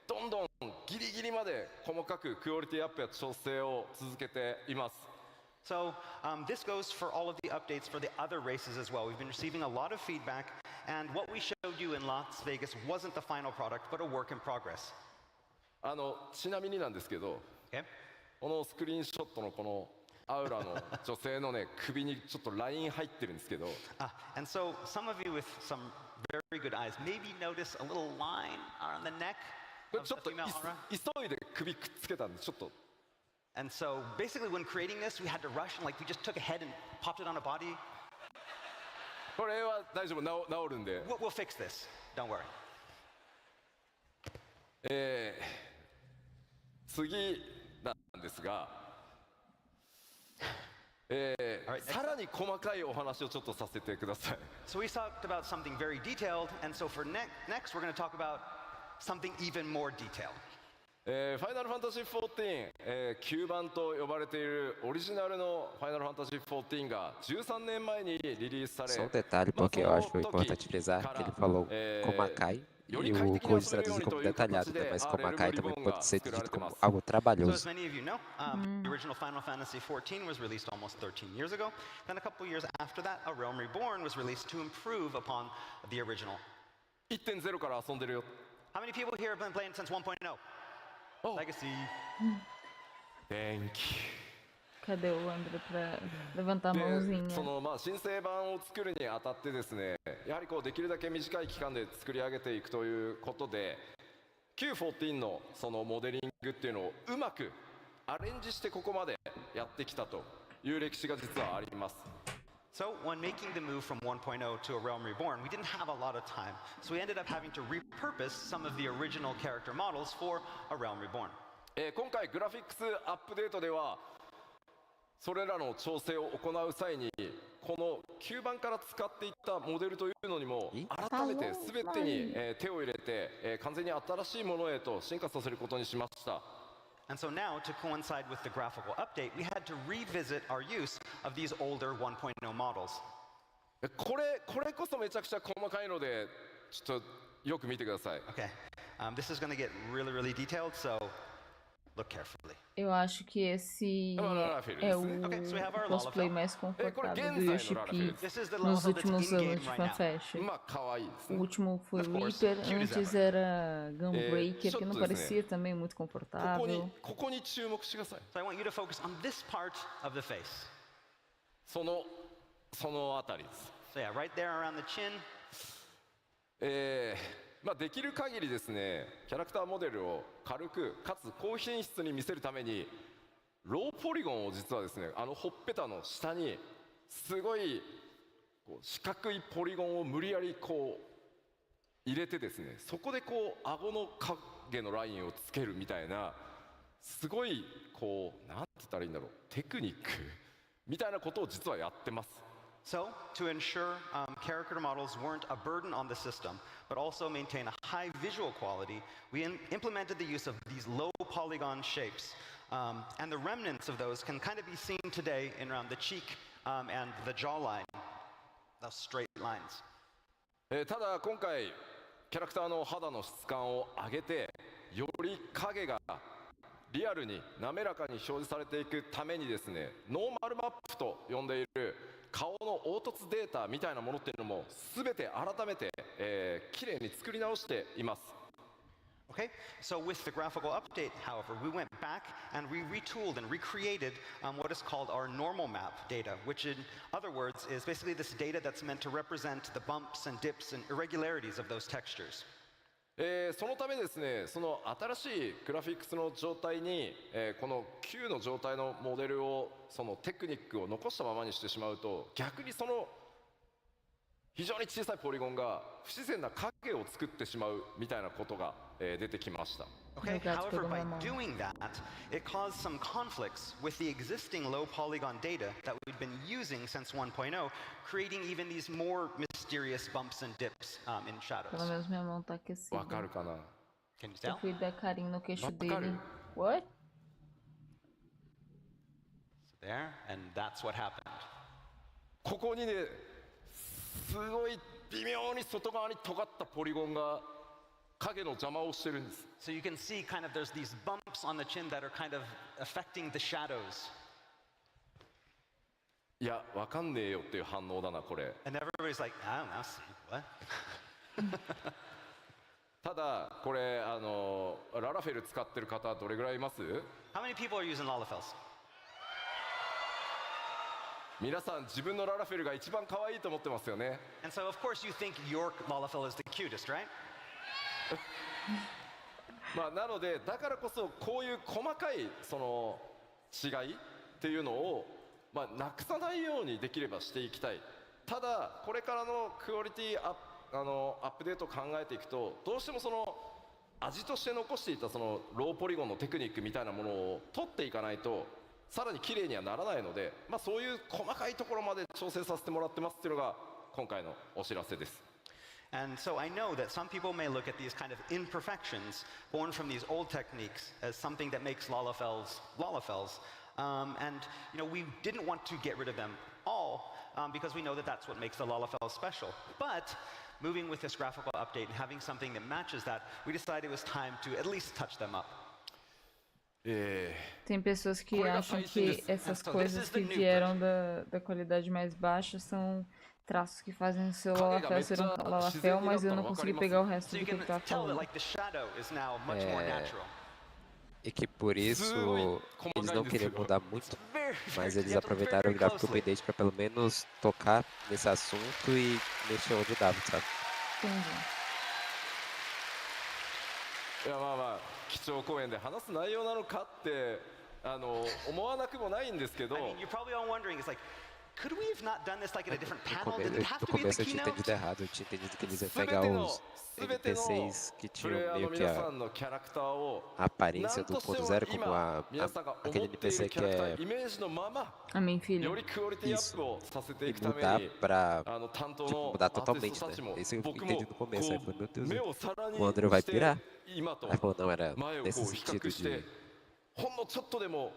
どんどんギリギリまで細かくクオリティアップや調整を続けています。 So this goes for all of the updates for the other races as well. We've been receiving a lot of feedback, and what we showed you in Las Vegas wasn't the final product, but a work in progress. ちなみになんですけど、 Okay? このスクリーンショットのこのアウラの女性のね首にちょっとライン入ってるんですけど And so some of you with some very good eyes maybe notice a little line on the neck これ of ちょっ the と female aura. 急いで首くっつけたんでちょっと And so basically when creating this, we had to rush and like we just took a head and popped it on a body. これは大丈夫治るんで We'll fix this. Don't worry. 次なんですがさらに細かいお話をちょっとさせてください。 So we talked about something very detailed, and so for next we're going to talk about something even more detailed. ファイナルファンタジー14、9番と呼ばれているオリジナルのファイナルファンタジー14が13年前にリリースされ Só um detalhe, porque eu acho importante frisar que ele falou Komakai e o Koji traduziu como detalhado, né? Mas Komakai também pode ser dito como algo So trabalhoso. as many of you know, the original Final Fantasy XIV was released almost 13 years ago. Then a couple years after that, A Realm Reborn was released to improve upon the original. 1.0 から遊んでるよ。 How many people here have been playing since 1.0? Oh. Legacy. Thank you. Cadê o André pra levantar a mãozinha? 申請版を作るにあたってですね、やはりできるだけ短い期間で作り上げていくということで、Q14 のそのモデリングっていうのをうまくアレンジしてここまでやってきたという歴史が実はあります。So when making the move from 1.0 to A Realm Reborn, we didn't have a lot of time, so we ended up having to repurpose some of the original character models for A Realm Reborn. 今回グラフィックスアップデートではそれらの調整を行う際にこの9番から使っていったモデルというのにも改めて全てに手を入れて完全に新しいものへと進化させることにしました。And so now, to coincide with the graphical update, we had to revisit our use of these older 1.0 models. これこそめちゃくちゃ細かいのでちょっとよく見てください。Okay, this is going to get really, really detailed, so look carefully. Eu acho que esse é o cosplay mais confortável do Yoshi-P nos últimos anos de FanFashion. O último foi o Reaper, antes era Gunbreaker, que não parecia também muito confortável. ここに注目してください。 So I want you to focus on this part of the face. そのあたりです。 So yeah, right there around the chin. できる限りですね、キャラクターモデルを軽くかつ高品質に見せるためにローポリゴンを実はですね、ほっぺたの下にすごい四角いポリゴンを無理やり入れてですね、そこで顎の影のラインをつけるみたいなすごいなんて言ったらいいんだろう、テクニックみたいなことを実はやってます。So, to ensure character models weren't a burden on the system, but also maintain a high visual quality, we implemented the use of these low polygon shapes. And the remnants of those can kind of be seen today in around the cheek and the jawline, those straight lines. ただ今回キャラクターの肌の質感を上げてより影がリアルに滑らかに表示されていくためにですね、ノーマルマップと呼んでいる顔の凹凸データみたいなものっていうのも全て改めてきれいに作り直しています。Okay, so with the graphical update, however, we went back and we retooled and recreated what is called our normal map data, which in other words is basically this data that's meant to represent the bumps and dips and irregularities of those textures. そのためですね、その新しいグラフィックスの状態に、この旧の状態のモデルをそのテクニックを残したままにしてしまうと、逆にその非常に小さいポリゴンが不自然な影を作ってしまうみたいなことが、出てきました。Okay, however, by doing that, it caused some conflicts with the existing low polygon data that we've been using since 1.0, creating even these more mysterious bumps and dips in shadows. Pelo menos minha mão tá aquecida. わかるかな？ Can you Eu tell? fui dar carinho no queixo dele. What? So there, and that's what happened. ここにね、すごい微妙に外側に尖ったポリゴンが影の邪魔をしてるんです。 So you can see kind of there's these bumps on the chin that are kind of affecting the shadows. いや、わかんねえよっていう反応だなこれ。 And everybody's like, I don't know, see, what? ただこれララフェル使ってる方どれぐらいいます？ How many people are using Lalafels? 皆さん自分のララフェルが一番可愛いと思ってますよね。 And so of course you think your Lalafel is the cutest, right? なのでだからこそこういう細かいその違いっていうのを、なくさないようにできればしていきたい。ただこれからのクオリティアップデートを考えていくとどうしてもその味として残していたそのローポリゴンのテクニックみたいなものを取っていかないとさらに綺麗にはならないので、そういう細かいところまで調整させてもらってますっていうのが今回のお知らせです。And so I know that some people may look at these kind of imperfections born from these old techniques as something that makes Lalafels Lalafels. And we didn't want to get rid of them all because we know that that's what makes the Lalafels special. But moving with this graphical update and having something that matches that, we decided it was time to at least touch them up. Tem pessoas que acham que essas coisas que vieram da qualidade mais baixa são traços que fazem o seu Lalafel ser um Lalafel, mas eu não consegui pegar o resto do que ele tá falando. E que por isso eles não queriam mudar muito, mas eles aproveitaram o gráfico update para pelo menos tocar nesse assunto e mexer onde dava, sabe? Entendi. いやまあまあ基調講演で話す内容なのかって思わなくもないんですけど。 I mean, you're probably all wondering, it's like, could we have not done this like in a different panel? Did it have No to be at começo the eu tinha keynote? entendido errado, eu tinha entendido que eles iam pegar os NPCs que tinham meio que a aparência do 1.0, como aquele NPC que é A minha filha. isso, e mudar pra, tipo, mudar totalmente, né? Isso eu entendi no começo, aí eu falei, meu Deus, o André vai pirar. Aí falou, não, era nesse sentido de ほんのちょっとでも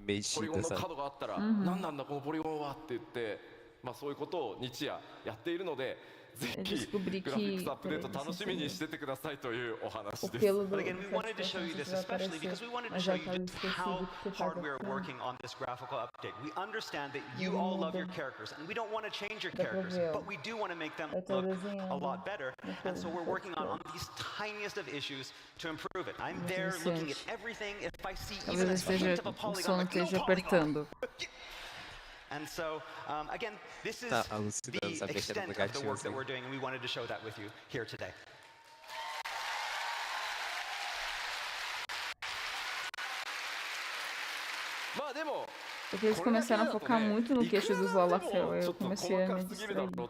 mexida, ポリゴンの sabe? 角があったら何なんだこのポリゴンはって言って、まあそういうことを日夜やっているので、ぜひグラフィックスアップデート楽しみにしててくださいというお話です。 But again, we wanted to show you this especially because we wanted to show you just how hard we are working on this graphical update. We understand that you all love your characters and we don't want to change your characters, but we do want to make them look a lot better. And so we're working on these tiniest of issues to improve it. I'm there looking at everything. If I see even a hint of a polygon, like, no polygon. And so, again, this is the extent of the work that we're doing, and we wanted to show that with you here today. Porque eles começaram a focar muito no queixo dos Lalafel, eu comecei a me distrair. Não,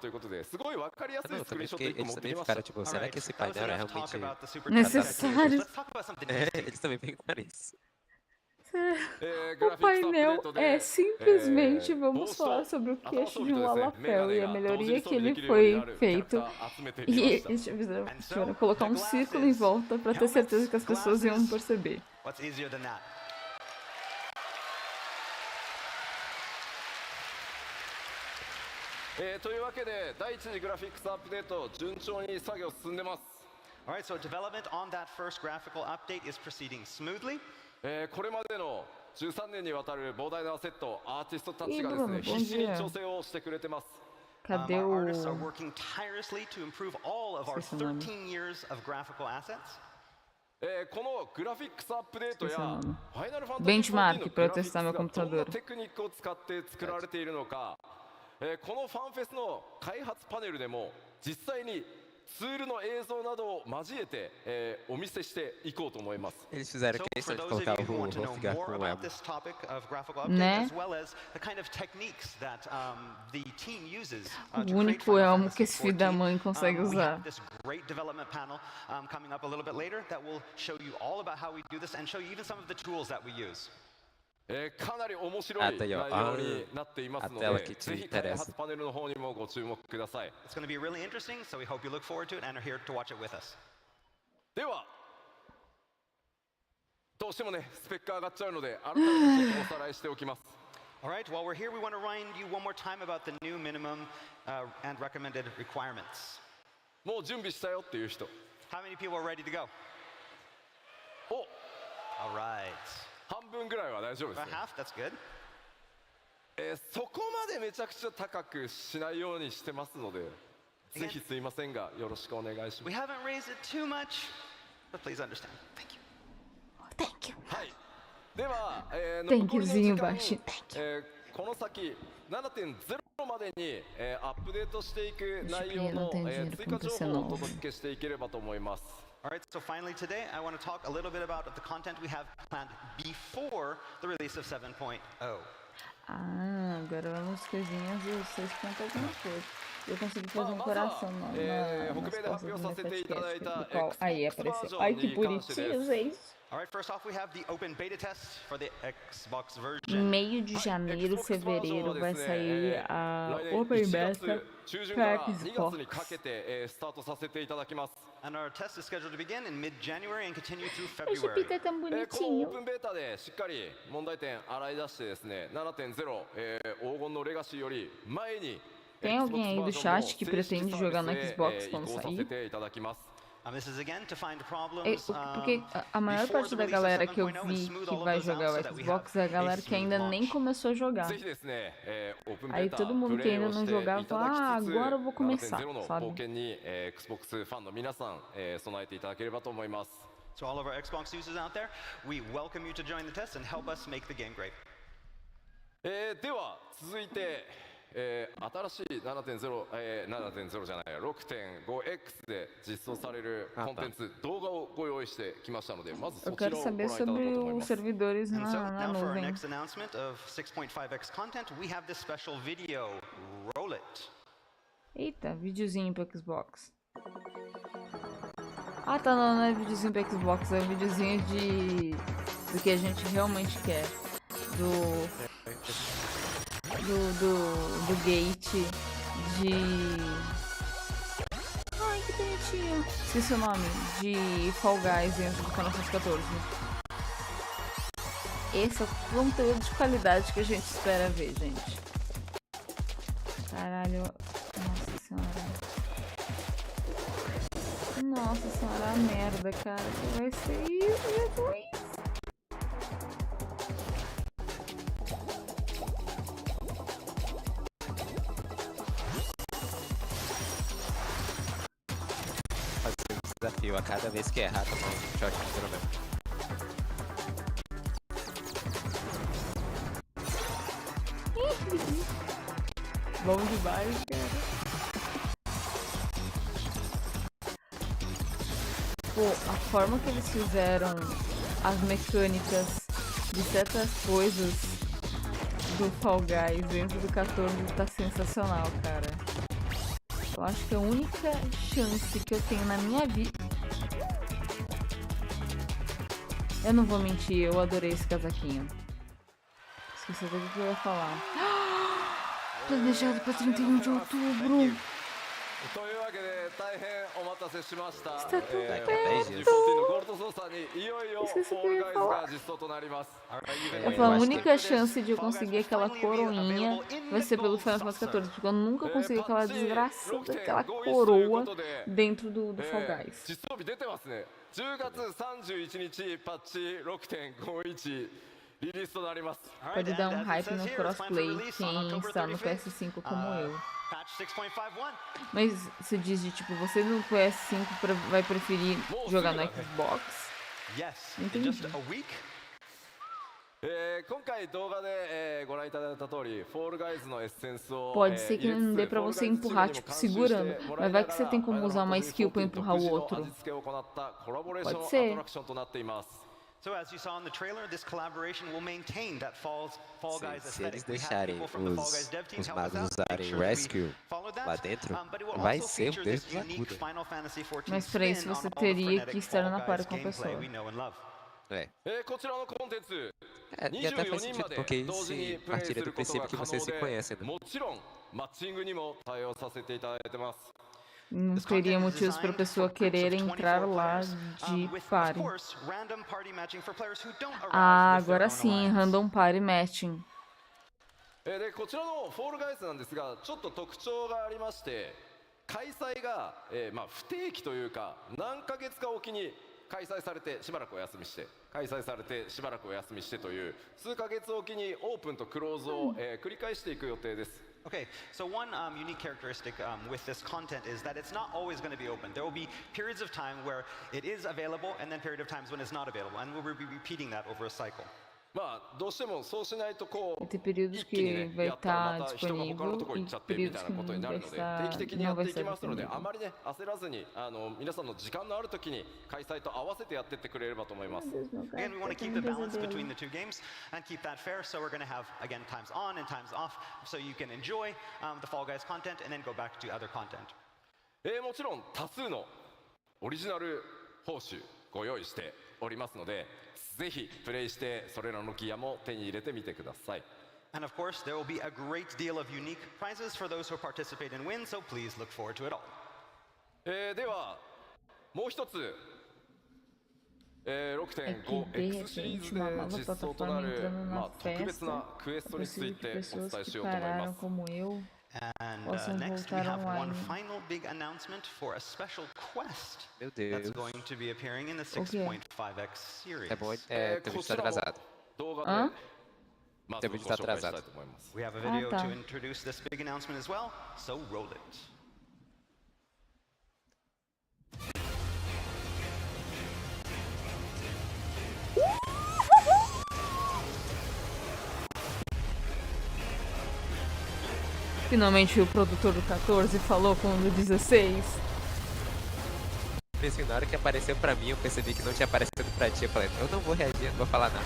eu também fiquei, eles também ficaram tipo, será que esse painel é realmente necessário? Eles também ficaram isso. O painel é simplesmente vamos falar sobre o queixo de um Lalafel e a melhoria que ele foi feito. E eles tiveram que colocar um círculo em volta para ter certeza que as pessoas iam perceber. What's easier than that? というわけで第一次グラフィックスアップデート順調に作業進んでます。 Alright, so development on that first graphical update is proceeding smoothly. これまでの13年にわたる膨大なアセット、アーティストたちがですね、必死に調整をしてくれてます。Cadê Our o... artists are working tirelessly to improve all of our 13 years of graphical assets. このグラフィックスアップデートやファイナルファンタジー Benchmark 14の para グ eu ラフィックス testar meu がどんな computador. テクニックを使って作られているのか、このファンフェスの開発パネルでも実際にツールの映像などを交えて、お見せしていこうと思います。 Eles fizeram So questão for de those of colocar you who o want to know Rofigar more com o about Emo. this topic of graphical update, Né? as well as the kind of techniques that the team uses O to create único Final elmo Fantasy que esse filho da 14, mãe consegue we usar. have this great development panel coming up a little bit later that will show you all about how we do this and show you even some of the tools that we use. かなり面白い内容になっていますので、ぜひ開発パネルの方にもご注目ください。 It's going to be really interesting, so we hope you look forward to it and are here to watch it with us. では、どうしてもね、スペック上がっちゃうので、改めてちょっとおさらいしておきます。 All right, while we're here, we want to remind you one more time about the new minimum and recommended requirements. もう準備したよっていう人。 How many people are ready to go? お、 All right. 半分ぐらいは大丈夫です About ね。 half, that's good. そこまでめちゃくちゃ高くしないようにしてますので、ぜひすいませんが、よろしくお願いしま We す。 haven't raised it too much, but please understand. Thank you. Thank you. はい。では、Thank 残りの youzinho 時間、 baixinho. この先 7.0 までに、アップデートしていく内容 Deixa eu の、 não tenho dinheiro 追 pra 加情 PC 報をお novo. 届けしていければと思います。 All right, so finally today, I want to talk a little bit about the content we have planned before the release of 7.0. Ah, agora vamos coisinhas do 6 alguma coisa. Eu consegui fazer um coração nas costas do meu podcast. Do qual... Aí apareceu. Ai, que bonitinho, gente. All right, first off, we have the open beta test for the Xbox version. Meio de janeiro, fevereiro vai sair a Open Beta para 2月 Xbox. にかけて、スタートさせていただきます。 And our test is scheduled to begin in mid-January and continue through Esse February. pica é tão このオー bonitinho. プンベータでしっかり問題点洗い出してですね、7.0、黄金のレガシーより前に Tem alguém aí do chat que pretende jogar no Xbox 移 quando 行させ sair? ていただきます。 This is again to find problems. Porque a maior parte da galera que eu vi que vai jogar o Xbox é a galera que ainda nem começou a jogar. ぜひですね、オープンベ Aí ータ todo mundo プ que レイ ainda を não してい jogava た fala, だ ah, きつつ、 agora eu vou começar, 7.0 の sabe? 冒険に、Xbox ファンの皆さん、備えていただければと思います。So all of our Xbox users out there, we welcome you to join the test and help us make the game great. では続いて、新しい 7.0 じゃないや 6.5X で実装されるコンテンツ動画をご用意してきましたので、まずそちらをご覧いただこうと思います。 servidores And so na now for our nuvem. next announcement of 6.5x content, we have this special video. Roll it. Eita, videozinho pro Xbox. Ah, tá, não é videozinho pro Xbox, é videozinho do que a gente realmente quer. Do gate de... Ai, que bonitinho. Esqueci o nome. De Fall Guys dentro do Final Fantasy XIV. Esse é o conteúdo de qualidade que a gente espera ver, gente. Caralho. Nossa senhora. Nossa senhora, a merda, cara. Que vai ser isso, Jesus? Desafio a cada vez que errar, tomar um shot de pelo menos. Bom demais, cara. Pô, a forma que eles fizeram as mecânicas de certas coisas do Fall Guys dentro do 14 tá sensacional, cara. Eu acho que a única chance que eu tenho na minha vida... Eu não vou mentir, eu adorei esse casaquinho. Esqueci até o que eu ia falar. Planejado para 31 de outubro. Está tudo perto. Esqueci o que eu ia falar. Eu falo, a única chance de eu conseguir aquela coroinha vai ser pelo Final Fantasy XIV, porque eu nunca consegui aquela desgraça daquela coroa dentro do Fall Guys. 10月31日パッチ 6.51 リリースとなります。 Pode dar um hype no crossplay quem está no PS5 como eu. Mas você diz de tipo, você no PS5 vai preferir jogar no Xbox? Entendi. 今回動画でご覧いただいた通り、Fall Guys のエッセンスを Pode ser que não dê pra você empurrar, tipo, segurando, mas vai que você tem como usar uma skill pra empurrar o outro. Pode ser. So as you saw in the trailer, this collaboration will maintain that Fall Guys Se eles aesthetic. We had deixarem people from the Fall Guys dev team os help us magos out, make usarem sure that we Rescue follow that. lá dentro, But it will vai also ser feature um this Deus da unique cura. Final Fantasy XIV Mas pra isso spin on você all the teria frenetic que estar Fall na Guys par com a gameplay pessoa. we know and love. こちらのコンテンツ E até faz sentido, porque se partirem do princípio que vocês se conhecem, né? もちろんマッチングにも対応させていただいてます。 Não teria motivos pra pessoa querer entrar lá de party. Ah, agora sim, random party matching. でこちらのフォールガイズなんですが、ちょっと特徴がありまして、開催が、不定期というか何ヶ月かおきに開催されてしばらくお休みして、開催されてしばらくお休みしてという数ヶ月おきにオープンとクローズを、繰り返していく予定です。 Okay, so one unique characteristic with this content is that it's not always going to be open. There will be periods of time where it is available and then period of times when it's not available, and we'll be repeating that over a cycle. どうしてもそうしないとこう Vai ter períodos 一気に que ね vai やったらま estar た人が他のとこ disponível 行っちゃ e ってみた períodos い que なことに não なる vai ので estar, 定期的にや não っ vai ていき estar ますので disponível. あまりね焦らずに皆さんの時間のある時に開催と合わせてやってってくれればと思います。 Again, we want to keep the balance between the two games and keep that fair, so we're going to have, again, times on and times off, so you can enjoy the Fall Guys content and then go back to other content. もちろん多数のオリジナル報酬ご用意しておりますので、ぜひプレイしてそれらのギアも手に入れてみてください。 And of course, there will be a great deal of unique prizes for those who participate and win, so please look forward to it all. ではもう一つ、6.5X シリーズで実装となる、特別なクエストについてお伝えしようと思います。 como eu. And Possam next we voltar have one online. final big announcement for a special quest Meu that's Deus. going to be appearing in the O quê? 6.5x series. É bom, ter vídeo tá atrasado. 動画 Hã? でまず Teu ご vídeo 紹 tá 介したい atrasado. と思います。 We have a video tá. to introduce this big announcement as well, so roll it. Finalmente o produtor do 14 falou com o do 16. Assim, na hora que apareceu pra mim, eu percebi que não tinha aparecido pra ti. Eu falei, eu não vou reagir, não vou falar nada.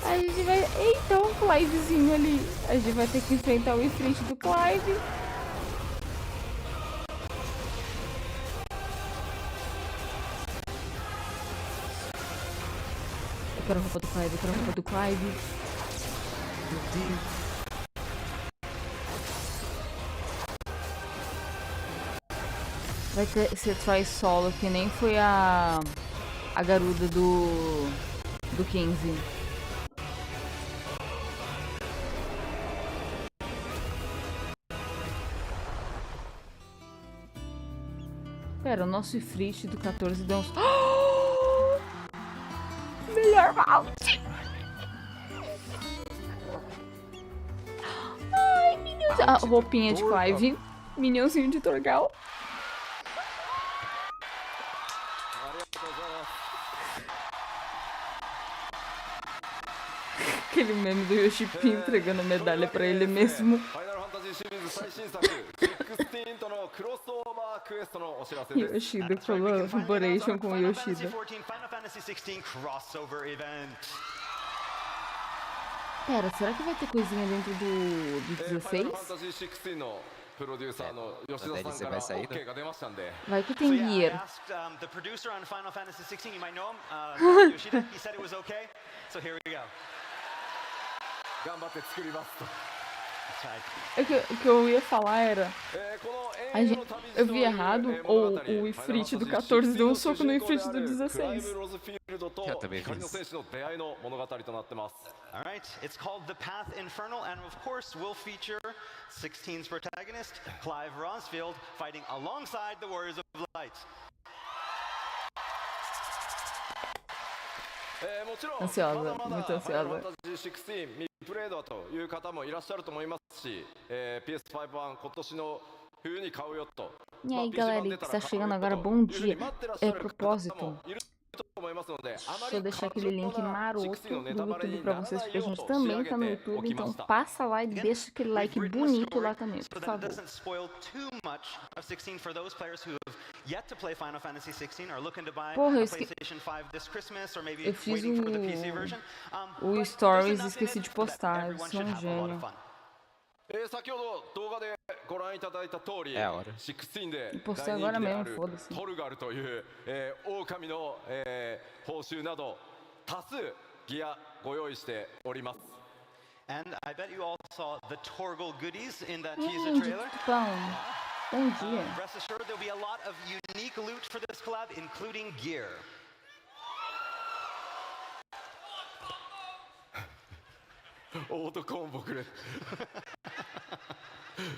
A gente vai... Eita, um Clivezinho ali. A gente vai ter que enfrentar o Ifrit do Clive. Eu quero a roupa do Clive, eu quero a roupa do Clive. Meu Deus. Vai ser try solo, que nem foi a garuda do 15. Pera, o nosso Ifrit do 14 deu uns... Oh! Melhor malte! Ai, minhãozinho. Ah, roupinha de Clive. Minhãozinho de Torgal. Aquele meme do Yoshi-P entregando a medalha pra ele mesmo. Yoshida, collaboration com Yoshida. Pera, será que vai ter coisinha dentro do 16? DLC vai sair, né? Vai que tem gear. O que eu ia falar era... eu vi errado, ou o Ifrit do 14 deu um soco no Ifrit do 16. Eu também vi isso. Alright, it's called The Path Infernal, and of course will feature 16's protagonist, Clive Rosfield, fighting alongside the Warriors of Light. Ansiosa, muito ansiosa. E aí, galera que está chegando agora, bom dia. Propósito. Deixa eu deixar aquele link maroto do YouTube pra vocês, porque a gente também tá no YouTube, então passa lá e deixa aquele like bonito lá também, por favor. Porra, eu fiz o Stories e esqueci de postar, eu sou um gênio. É a hora. E postei agora mesmo, foda-se. And I bet you all saw the Torgal goodies in that teaser trailer. Bom dia. Rest assured there'll be a lot of unique loot for this collab, including gear. Auto combo くれ。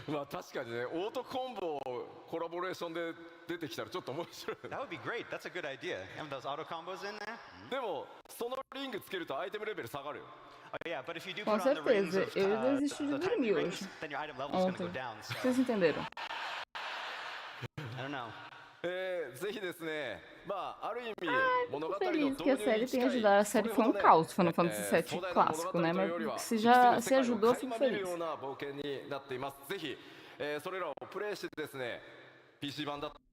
まあ確かにね、オートコンボコラボレーションで出てきたらちょっと面白い。That would be great. That's a good idea. Have those auto combos in there? でもそのリングつけるとアイテムレベル下がるよ。Com certeza, eu desisti de dormir hoje. Ontem. Vocês entenderam? I don't know. ぜひですね、まあある意味物語の feliz que a série tenha ajudado. A série foi um caos, Final Fantasy XIV clássico, né? Mas se ajudou, fico feliz. ぜひそれらをプレイしてですね。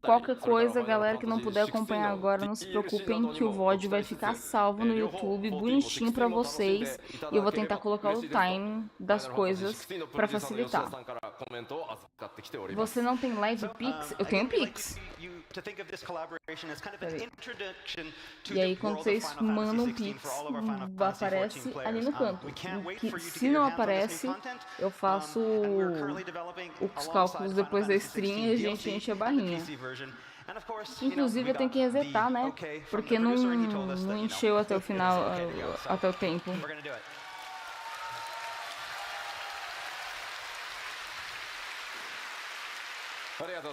Qualquer coisa, galera que não puder acompanhar agora, não se preocupem que o VOD vai ficar salvo no YouTube, bonitinho pra vocês. E eu vou tentar colocar o time das coisas pra facilitar. Você não tem live Pix? Eu tenho Pix. E aí quando vocês mandam Pix, aparece ali no canto. Se não aparece, eu faço os cálculos depois da stream e a gente enche a barrinha. Inclusive eu tenho que resetar, né? Porque não encheu até o final, até o tempo. Obrigado.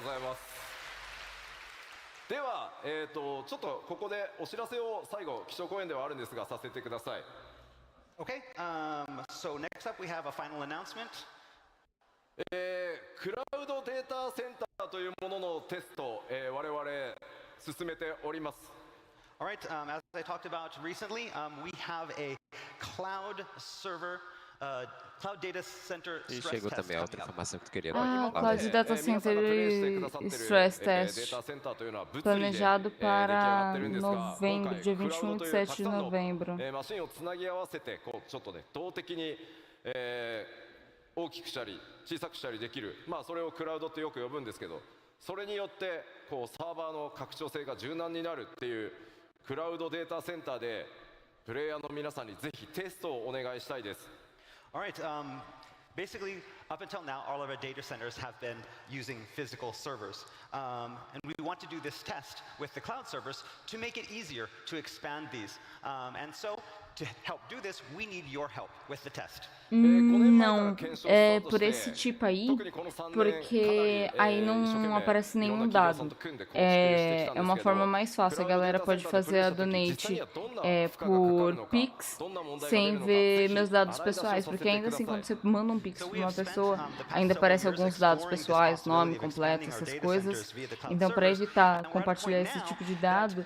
では、ちょっとここでお知らせを最後基調講演ではあるんですがさせてください。Okay, so next up we have a final announcement. クラウドデータセンターというもののテスト、我々進めております。All right, as I talked about recently, we have a cloud server Cloud Data Center E stress chegou test também a outra coming up. informação que tu queria Ah, dar. Cloud Data Center Stress Test, planejado para novembro, dia 21 e 27 de novembro. マシンをつなぎ合わせてこうちょっとね動的に、大きくしたり小さくしたりできる、まあそれをクラウドってよく呼ぶんですけど、それによってこうサーバーの拡張性が柔軟になるっていうクラウドデータセンターでプレイヤーの皆さんにぜひテストをお願いしたいです。All right, basically, up until now, all of our data centers have been using physical servers. And we want to do this test with the cloud servers to make it easier to expand these. And so, to help do this, we need your help with the test. Não, é por esse tipo aí, porque aí não aparece nenhum dado. É uma forma mais fácil, a galera pode fazer a donate por Pix sem ver meus dados pessoais, porque ainda assim quando você manda um Pix para uma pessoa, ainda aparece alguns dados pessoais, nome completo, essas coisas. Então para evitar compartilhar esse tipo de dado,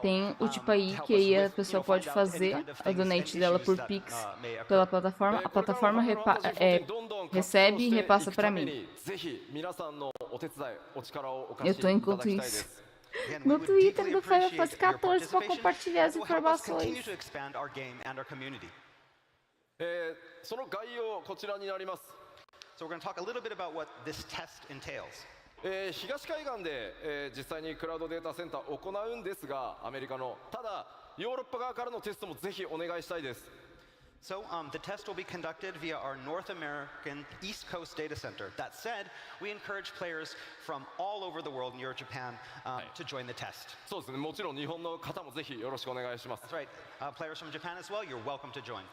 tem o tipo aí que aí a pessoa pode fazer a donate dela por Pix pela plataforma. A plataforma recebe e repassa para mim. Eu tô enquanto isso no Twitter do Final Fantasy XIV para compartilhar as informações. その概要こちらになります。 So we're going to talk a little bit about what this test entails. 東海岸で、実際にクラウドデータセンターを行うんですが、アメリカのただヨーロッパ側からのテストもぜひお願いしたいです。 So the test will be conducted via our North American East Coast data center. That said, we encourage players from all over the world in Europe, Japan, to join the test. そうですね。もちろん日本の方もぜひよろしくお願いします。 That's right. Players from Japan as well, you're welcome to join.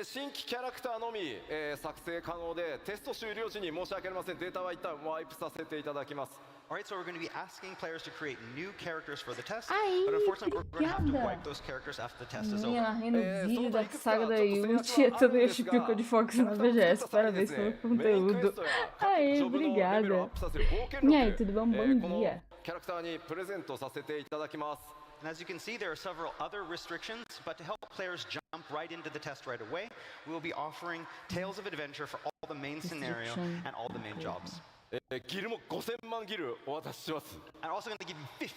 新規キャラクターのみ、作成可能でテスト終了時に申し訳ありません。データは一旦ワイプさせていただきます。 Alright, so we're going to be asking players to create new characters for the test, but unfortunately we're going to have to wipe those characters after the test is over. No vídeo da saga da Yuti, eu também achei pico de Fox na BGS. Parabéns pelo conteúdo. Aê, obrigada. E aí, tudo bom? Bom dia. キャラクターにプレゼントさせていただきます。 And as you can see, there are several other restrictions, but to help players jump right into the test right away, we will be offering Tales of Adventure for all the main scenario and all the main jobs. ギルも5000万ギルお渡しします。 I'm also going to give you 50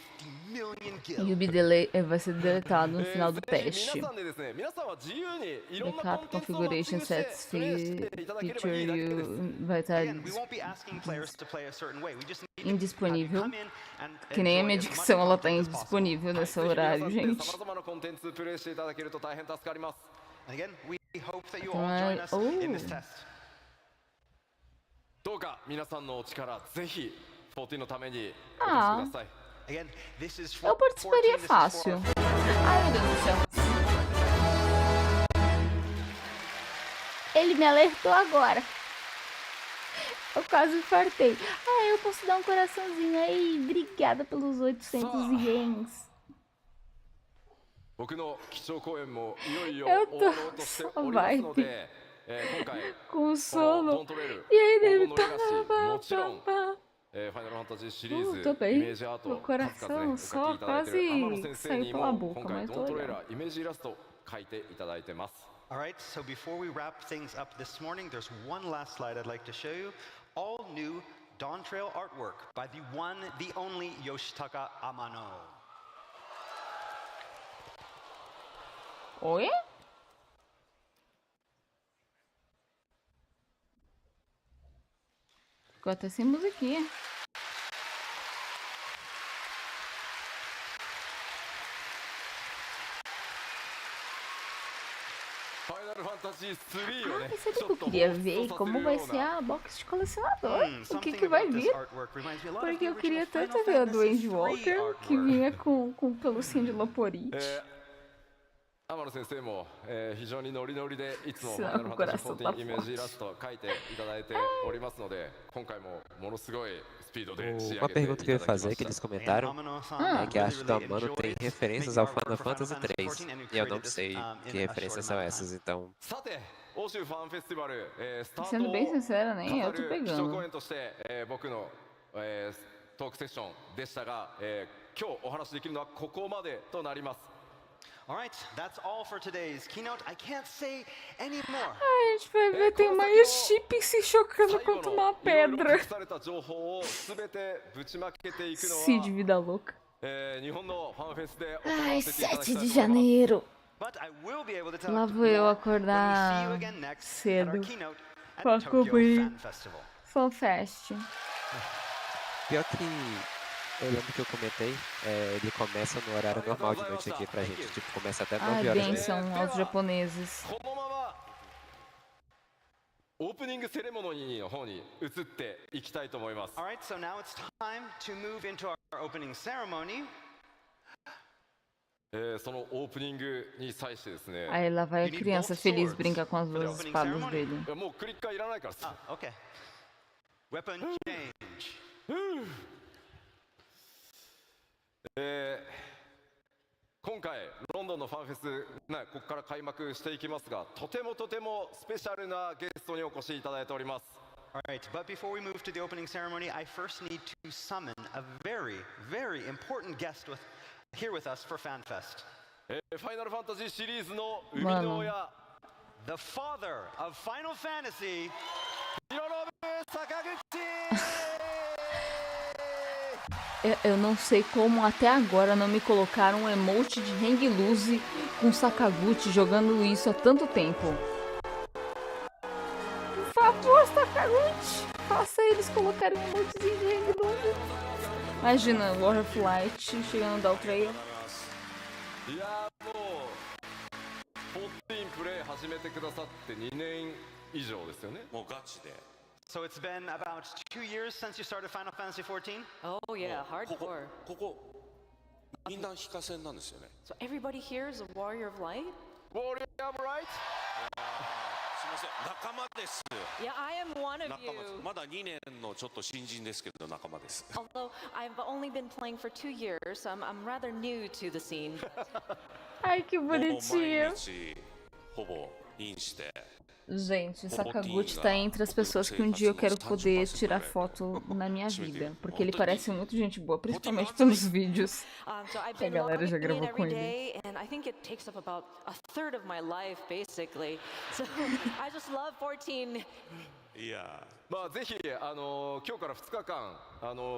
million gil. E vai ser deletado no final do teste. 皆さんでですね、皆さんは自由にいろんな Backup コンテンツをマッチン configuration グして sets プレイしていただければ feature いいだけです。 you vai estar Again, we won't be asking players to play a certain way. We just need to indisponível. come in and Que nem a minha enjoy as much dicção, ela tá content as possible. indisponível nesse horário, ぜひ皆 gente. さんで様々なコンテンツプレイしていただけると大変助かります。 And again, we hope that you all join us in this test. どうか皆さんのお力ぜひ14のためにお貸しください。 Again, this is Eu for participaria 14, this is fácil. for- Ai, meu Deus do céu. Ele me alertou agora. Eu quase infartei. Ah, eu posso dar um coraçãozinho aí. Obrigada pelos 800 ienes. 僕の貴重公演もいよいよ Eu 終 tô わろうとしておりますので、今回 com ド sono. ントレル E aí, dele 黄金のレガシーもちろん tá. ファイナルファンタジーシリーズ Tô イメ bem. ージアート Meu を数々ね coração お書 só きいただいている天野 quase 先生 saiu に pela も boca, 今回 mas ド tô ントレー olhando. ラーイメージイラスト書いていただいてます。 Alright, so before we wrap things up this morning, there's one last slide I'd like to show you. All new Dawn Trail artwork by the one, the only Yoshitaka Amano. Oi? Ficou até sem musiquinha. Final Fantasy XIII をね Sabe ち o ょ que っ eu と queria 放送 ver? させ Como る vai よう ser な a box de colecionador? O Something que vai about this vir? artwork reminds me a lot of Porque the eu queria original tanto Final ver a do Fantasy Andy III Walker, que artwork. vinha com pelucinho de Laporite. 天野先生も、非常にノリノリでいつもフ Será ァイナル que フ o ァンタジー coração tá 14イメージイラスト書いていただいておりますので、今回もものすごいスピードで仕上 Uma げていた pergunta que eu だ ia きま fazer, し que た。 eles comentaram, é que acho que o Amano tem referências ao Final Fantasy XIII. E eu não sei que referências são essas, então... さて、欧州ファンフェスティバル、スタート Sendo bem sincera, nem eu 飾 tô る基調講 pegando. 演として、僕の、トークセッションでしたが、今日お話しできるのはここまでとなります。Alright, that's all for today's keynote. I can't say any more. A gente vai ver, tem uma chip se chocando contra uma pedra. Cid, vida louca. Ai, 7 de janeiro. Lá vou eu acordar cedo pra cobrir FanFest. Pior que eu lembro que eu comentei, ele começa no horário normal de noite aqui pra gente. Tipo, começa até 9 horas. Ai, benção aos japoneses. Opening ceremony の方に移っていきたいと思います。Alright, so now it's time to move into our opening ceremony. そのオープニングに際してですね。Aí lá vai a criança feliz brincar com as duas espadas dele. もうクリッカーいらないからさ。Okay. Weapon change. 今回ロンドンのファンフェス、ここから開幕していきますが、とてもスペシャルなゲストにお越しいただいております。Alright, but before we move to the opening ceremony, I first need to summon a very important guest here with us for FanFest. ファイナルファンタジーシリーズの生みの親、The father of Final Fantasy, 広信坂口。Eu não sei como até agora não me colocaram um emote de hang loose com Sakaguchi jogando isso há tanto tempo. Por favor, Sakaguchi, faça eles colocarem um emotezinho de hang loose. Imagina, Lord of Light chegando da Trail. いやもう14プレイ始めてくださって2年以上ですよね。もうガチで。So it's been about 2 years since you started Final Fantasy XIV? Oh yeah, hardcore. ここみんな非課線なんですよね。 So everybody here is a warrior of light? Warrior of Light? すみません、仲間です。 Yeah, I am one of 仲 you. 間です。まだ2年のちょっと新人ですけど仲間です。 Although I've only been playing for 2 years, so I'm rather new to the scene. Ai, que もう毎 bonitinho. 日ほぼインして。 Gente, Sakaguchi tá entre as pessoas que um dia eu quero poder tirar foto na minha vida. Porque ele parece muito gente boa, principalmente pelos vídeos. So I've Que a been galera já logging in gravou com every ele. day, and I think it takes up about a third of my life, basically. So I just love 14. いや。まあぜひ今日から2日間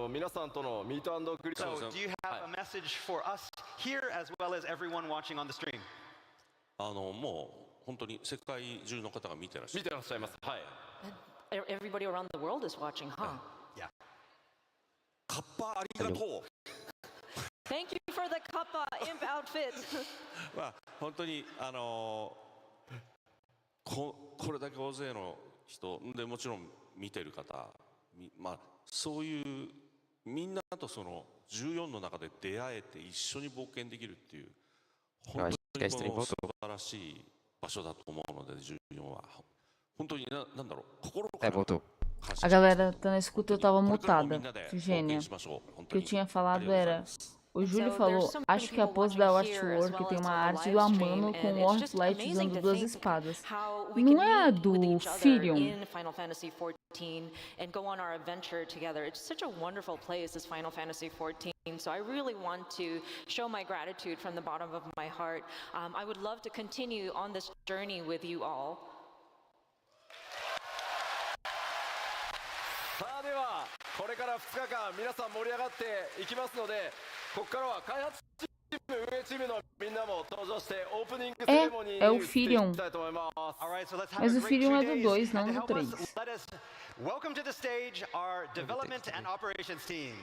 皆さんとのミート&グリー So do you have a message for us here as well as everyone watching on the stream? もう本当に世界中の方が見てらっしゃる。見てらっしゃいます。はい。 Everybody around the world is watching, huh? Yeah. カッパありがとう。 Thank you for the kappa imp outfit. まあ本当にこれだけ大勢の人でもちろん見てる方、まあそういうみんなとその14の中で出会えて一緒に冒険できるっていう本当にこの素晴らしい場所だと思うので14は本当になんだろう心から A galera tá na escuta, eu tava mutada. Gênia. O que eu tinha falado era... O Júlio falou, acho que a pose da artwork tem uma arte do Amano com o Light usando duas espadas. Não é a do Firion? Final Fantasy XIV and go on our adventure together. It's such a wonderful place, this Final Fantasy XIV. So I really want to show my gratitude from the bottom of my heart. I would love to continue on this journey with you all. さあではこれから2日間皆さん盛り上がっていきますので、ここからは開発チーム運営チームのみんなも登場してオープニングセレモニーに移っていきたいと思います。 Alright, so let's have Mas a o great Firion 2 é do days. 2, não And to do help 3. us, let us welcome to the stage our development and operations team.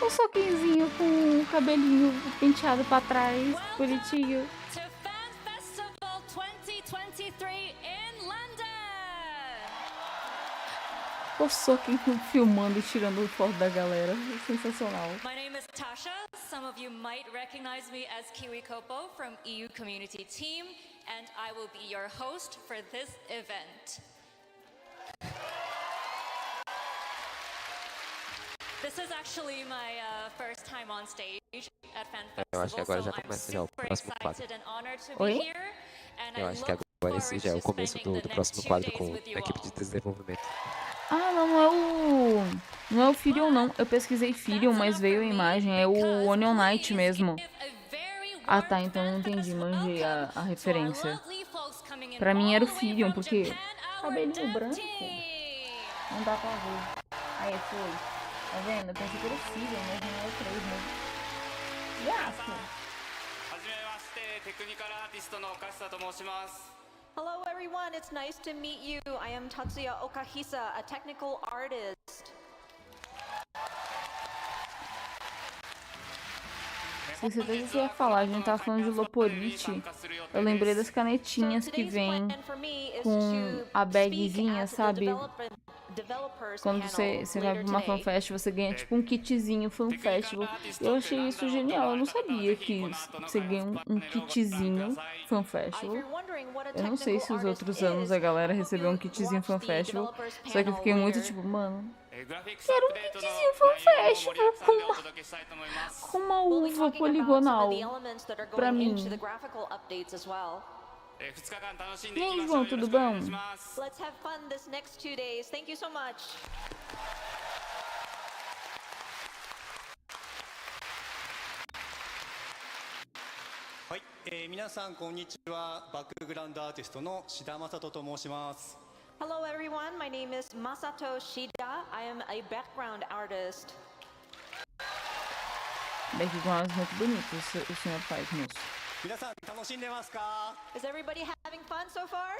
Um soquinzinho com o cabelinho penteado pra trás, bonitinho. To Fan Festival 2023 in London. O soquinho filmando e tirando foto da galera. Sensacional. My name is Tasha. Some of you might recognize me as Kiwi Kopo from EU Community Team, and I will be your host for this event. This is actually my first time on stage. Eu acho que agora já começa já o próximo quadro. Oi? Eu acho que agora esse já é o começo do próximo quadro com a equipe de desenvolvimento. Ah, não é o Firion, não. Eu pesquisei Firion, mas veio a imagem. É o Onion Knight mesmo. Ah, tá. Então eu entendi. Manjei a referência. Pra mim era o Firion, porque cabelinho branco. Não dá pra ver. Aí, foi. Tá vendo? Eu pensei que era o Firion, mas não é o 3 mesmo. Gato. Hello everyone, it's nice to meet you. I am Tatsuya Okahisa, a technical artist. Se você tem que ia falar, a gente tava falando de Loporite. Eu lembrei das canetinhas que vem com a bagzinha, sabe? Quando você vai pra uma fanfest, você ganha tipo um kitzinho fanfestival. Eu achei isso genial. Eu não sabia que você ganha um kitzinho fanfestival. Eu não sei se os outros anos a galera recebeu um kitzinho fanfestival. Só que eu fiquei muito tipo, mano, quero um kitzinho fanfestival com uma uva poligonal pra mim. E aí, João, tudo bom? Let's have fun this next 2 days. Thank you so much. Hi, 皆さんこんにちは。バックグラウンドアーティストの志田正人と申します。 Hello everyone, my name is Masato Shida. I am a background artist. Backgrounds muito bonitos, o senhor faz, moço. 皆さん楽しんでますか？ Is everybody having fun so far?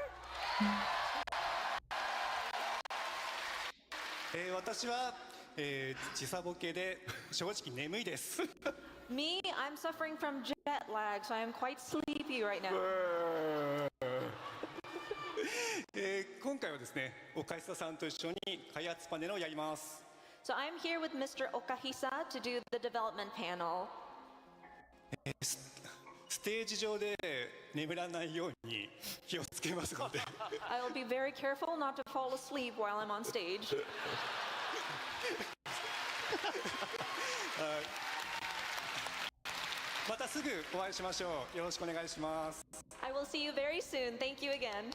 私は、時差ボケで正直眠いです。Me, I'm suffering from jet lag, so I am quite sleepy right now. 今回はですね、岡久さんと一緒に開発パネルをやります。 So I'm here with Mr. Okahisa to do the development panel. ステージ上で眠らないように気をつけますので。I will be very careful not to fall asleep while I'm on stage. またすぐお会いしましょう。よろしくお願いします。 I will see you very soon. Thank you again.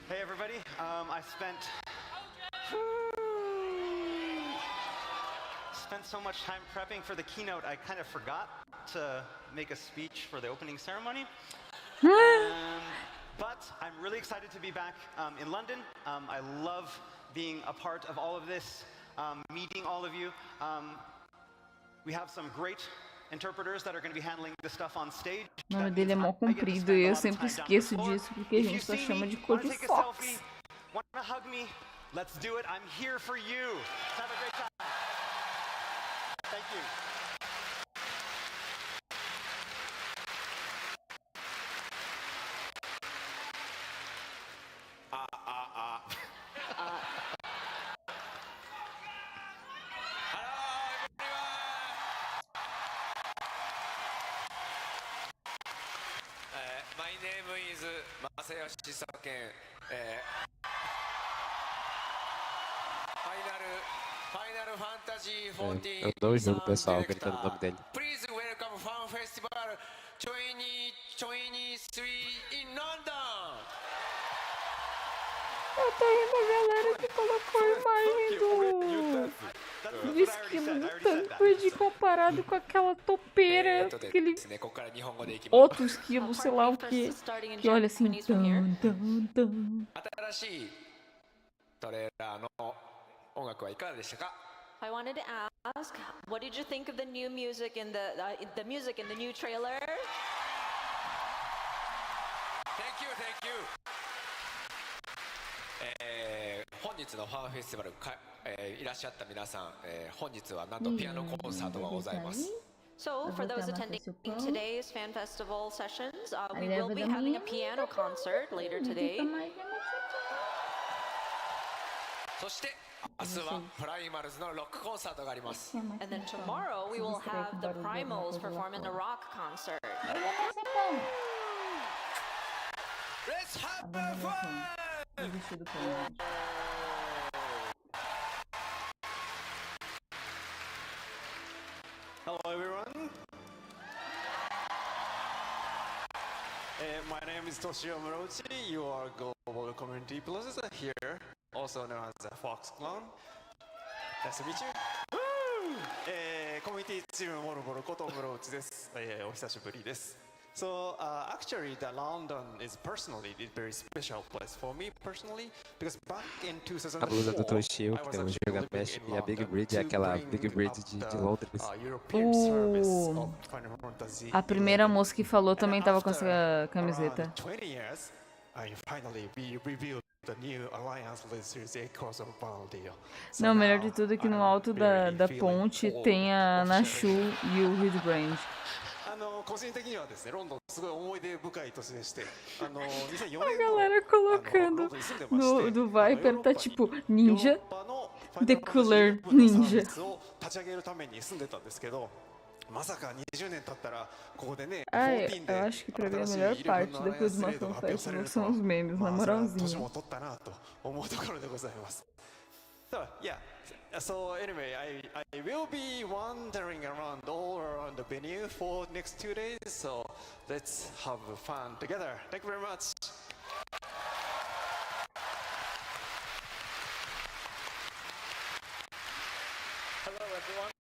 Hey everybody, I spent so much time prepping for the keynote, I kind of forgot to make a speech for the opening ceremony. But I'm really excited to be back in London. I love being a part of all of this, meeting all of you. We have some great interpreters that are going to be handling the stuff on stage. O nome dele é mó comprido e eu sempre esqueço disso porque a gente só chama de cor de Fox. Wanna hug me? Let's do it. I'm here for you. Let's have a great time. Thank you. My name is Masayoshi Saken. Final Fantasy XIV. Eu dou o jogo, pessoal, gritando o nome dele. Please welcome Fan Festival 2023 in London. Eu tô rindo a galera que colocou a imagem do esquilo do Tancred comparado com aquela topeira, aquele outro esquilo, sei lá o que olha assim. Tum, tum, tum. I wanted to ask, what did you think of the new music in the music in the new trailer? Thank you, thank you. 本日のファンフェスティバルいらっしゃった皆さん、本日はなんとピアノコンサートがございます。 So, for those attending today's fan festival sessions, we will be having a piano concert later today. そして明日はプライマルズのロックコンサートがあります。 And then tomorrow we will have the Primals performing a rock concert. Let's have fun! My name is Toshio Morochi. You are global community processor here, also known as the Fox Clone. Nice to meet you. コミュニティチームモルボルことムロウチです。お久しぶりです。So actually, the London is personally a very special place for me personally because back in 2004, a blusa do Toshio, que tem o Gilgamesh e a Big Bridge, aquela Big Bridge de Londres. A primeira moça que falou também tava com essa camiseta. Não, o melhor de tudo é que no alto da ponte tem a Nashu e o Hildbrand. 個人的にはですね、ロンドンすごい思い出深い年でして、2004 A galera colocando do Viper tá tipo ninja, the cooler ninja. 立ち上げるために住んでたんですけど、まさか20年経ったらここでね、eu acho que pra mim a melhor parte depois de uma fanfestival são os memes, na moralzinha. 年も取ったなと思うところでございます。So, yeah. So anyway, I will be wandering around all around the venue for next 2 days. So let's have fun together. Thank you very much. Hello everyone.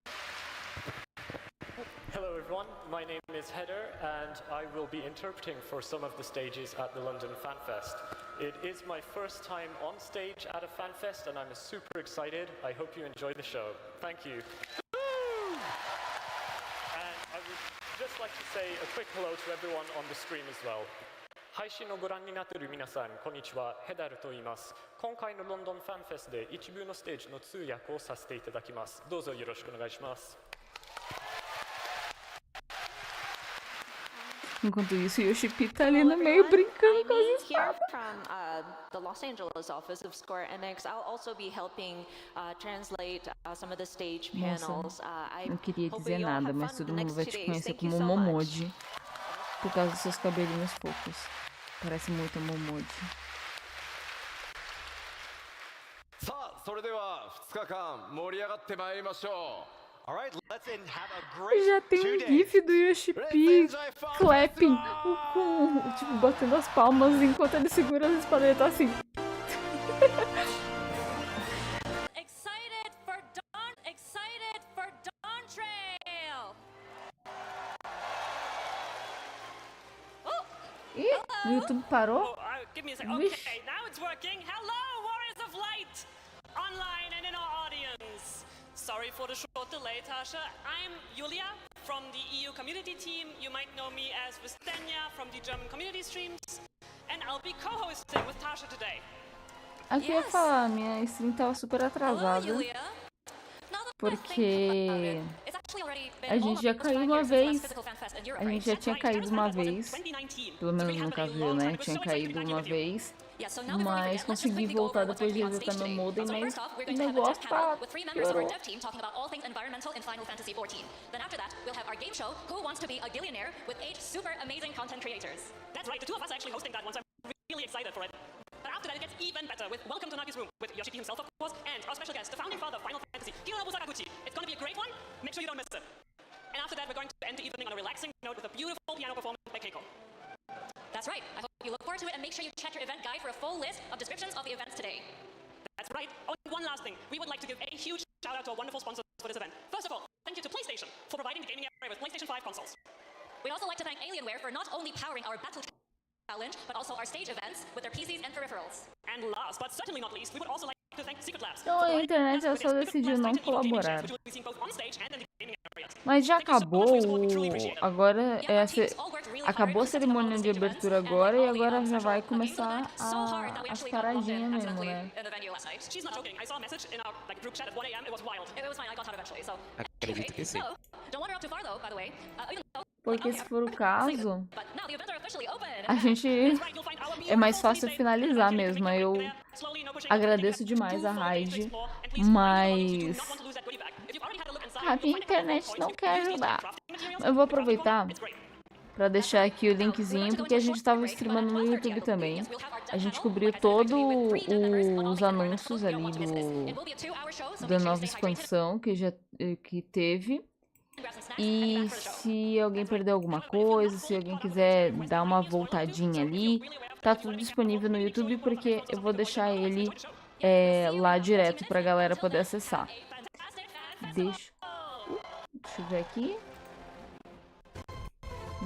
Hello everyone. My name is Heather, and I will be interpreting for some of the stages at the London Fan Fest. It is my first time on stage at a fan fest, and I'm super excited. I hope you enjoy the show. Thank you. And I would just like to say a quick hello to everyone on the stream as well. 配信のご覧になっている皆さん、こんにちは。ヘダルと言います。今回のロンドンファンフェスで一部のステージの通訳をさせていただきます。どうぞよろしくお願いします。 Enquanto isso, o Yoshi-P tá ali no meio brincando com as here from the Los Angeles office of Square Enix. I'll also be helping translate some of the stage panels. Não queria dizer nada, mas todo mundo vai te conhecer como Momodi por causa dos seus cabelinhos fofos. Parece muito a Momodi. Já tem um gif do Yoshi-P clapping, tipo, batendo as palmas enquanto ele segura as espadas, ele tá assim. Excited for Dawn Trail. Ih, o YouTube parou? Give me a second. Okay, now it's working. Hello, Warriors of Light, online and in our audience. Sorry for the short delay, Tasha. I'm Julia from the EU community team. You might know me as Vistenya from the German community streams. And I'll be co-hosting with Tasha today. Aqui eu ia falar, minha stream tava super atrasada. Porque a gente já caiu uma vez. A gente já tinha caído uma vez. Pelo menos no caso eu, né? Tinha caído uma vez. Mas consegui voltar depois de resetar meu modem, mas o negócio tá piorou. Final Fantasy XIV. Then after that, we'll have our game show, Who Wants to Be a Gillionaire, with 8 super amazing content creators. That's right, the two of us are actually hosting that one, so I'm really excited for it. But after that, it gets even better with Welcome to Nagi's Room, with Yoshi-P himself, of course, and our special guest, the founding father of Final Fantasy, Hironobu Sakaguchi. It's going to be a great one. Make sure you don't miss it. And after that, we're going to end the evening on a relaxing note with a beautiful piano performance by Keiko. That's right. I hope you look forward to it, and make sure you check your event guide for a full list of descriptions of the events today. That's right. Oh, and one last thing. We would like to give a huge shout out to our wonderful sponsors for this event. First of all, thank you to PlayStation for providing the gaming area with PlayStation 5 consoles. We'd also like to thank Alienware for not only powering our battle challenge, but also our stage events with their PCs and peripherals. And last, but certainly not least, we would also like to thank Secret Labs. Então a internet só decidiu não colaborar. Mas já acabou, agora acabou a cerimônia de abertura agora e agora já vai começar as paradinhas mesmo, né? Acredito que sim. Porque se for o caso, a gente é mais fácil finalizar mesmo. Eu agradeço demais a Raid, mas a minha internet não quer ajudar. Eu vou aproveitar para deixar aqui o linkzinho, porque a gente estava streamando no YouTube também. A gente cobriu todos os anúncios ali da nova expansão que teve. E se alguém perdeu alguma coisa, se alguém quiser dar uma voltadinha ali, tá tudo disponível no YouTube, porque eu vou deixar ele lá direto pra galera poder acessar. Deixa eu ver aqui.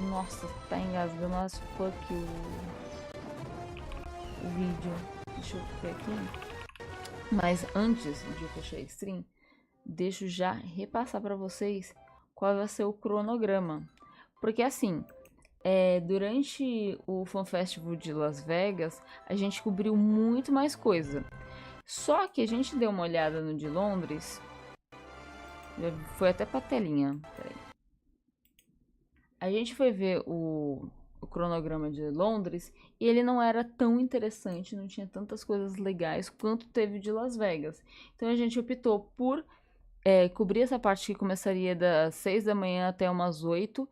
Nossa, tá engasgando as fuck o vídeo. Deixa eu ver aqui. Mas antes de eu fechar a stream, deixa eu já repassar pra vocês qual vai ser o cronograma. Porque assim, durante o Fan Festival de Las Vegas, a gente cobriu muito mais coisa. Só que a gente deu uma olhada no de Londres. Foi até pra telinha. Peraí. A gente foi ver o cronograma de Londres e ele não era tão interessante, não tinha tantas coisas legais quanto teve de Las Vegas. Então a gente optou por cobrir essa parte que começaria das 6 da manhã até umas 8,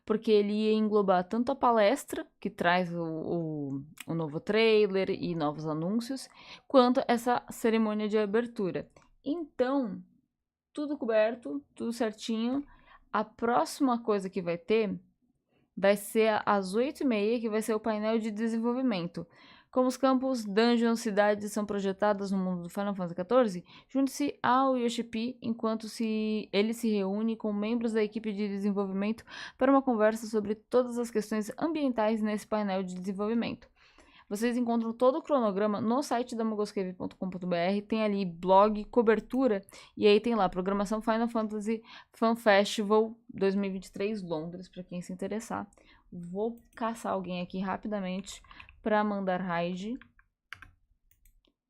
porque ele ia englobar tanto a palestra, que traz o novo trailer e novos anúncios, quanto essa cerimônia de abertura. Então, tudo coberto, tudo certinho. A próxima coisa que vai ter vai ser às 8h30, que vai ser o painel de desenvolvimento. Como os campos, dungeons, cidades são projetadas no mundo do Final Fantasy XIV, junte-se ao Yoshi-P enquanto ele se reúne com membros da equipe de desenvolvimento para uma conversa sobre todas as questões ambientais nesse painel de desenvolvimento. Vocês encontram todo o cronograma no site da mooglecave.com.br, tem ali blog, cobertura, e aí tem lá programação Final Fantasy Fan Festival 2023 Londres, para quem se interessar. Vou caçar alguém aqui rapidamente para mandar raid,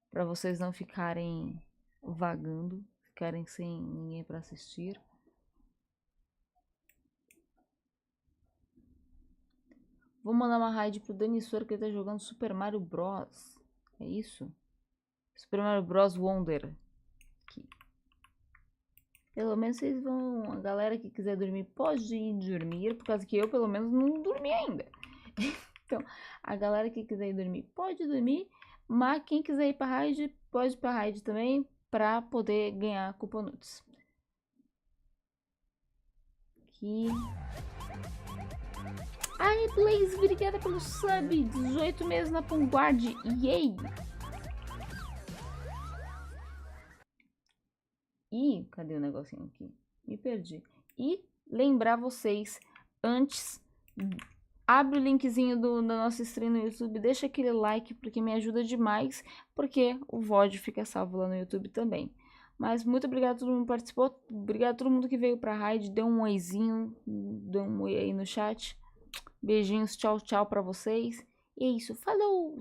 para vocês não ficarem vagando, ficarem sem ninguém para assistir. Vou mandar uma raid pro Danissor, que ele tá jogando Super Mario Bros. É isso? Super Mario Bros. Wonder. Aqui. Pelo menos vocês vão... A galera que quiser dormir pode ir dormir, por causa que eu, pelo menos, não dormi ainda. Então, a galera que quiser ir dormir pode dormir, mas quem quiser ir pra raid, pode ir pra raid também, pra poder ganhar cuponuts. Aqui... Ai, Blaze, obrigada pelo sub. 18 meses na Vanguard. Yay! E, cadê o negocinho aqui? Me perdi. E lembrar vocês, antes, abre o linkzinho da nossa stream no YouTube, deixa aquele like, porque me ajuda demais, porque o VOD fica salvo lá no YouTube também. Mas muito obrigado a todo mundo que participou, obrigado a todo mundo que veio pra raid, deu um oizinho, deu um oi aí no chat. Beijinhos, tchau, tchau pra vocês. E é isso, falou!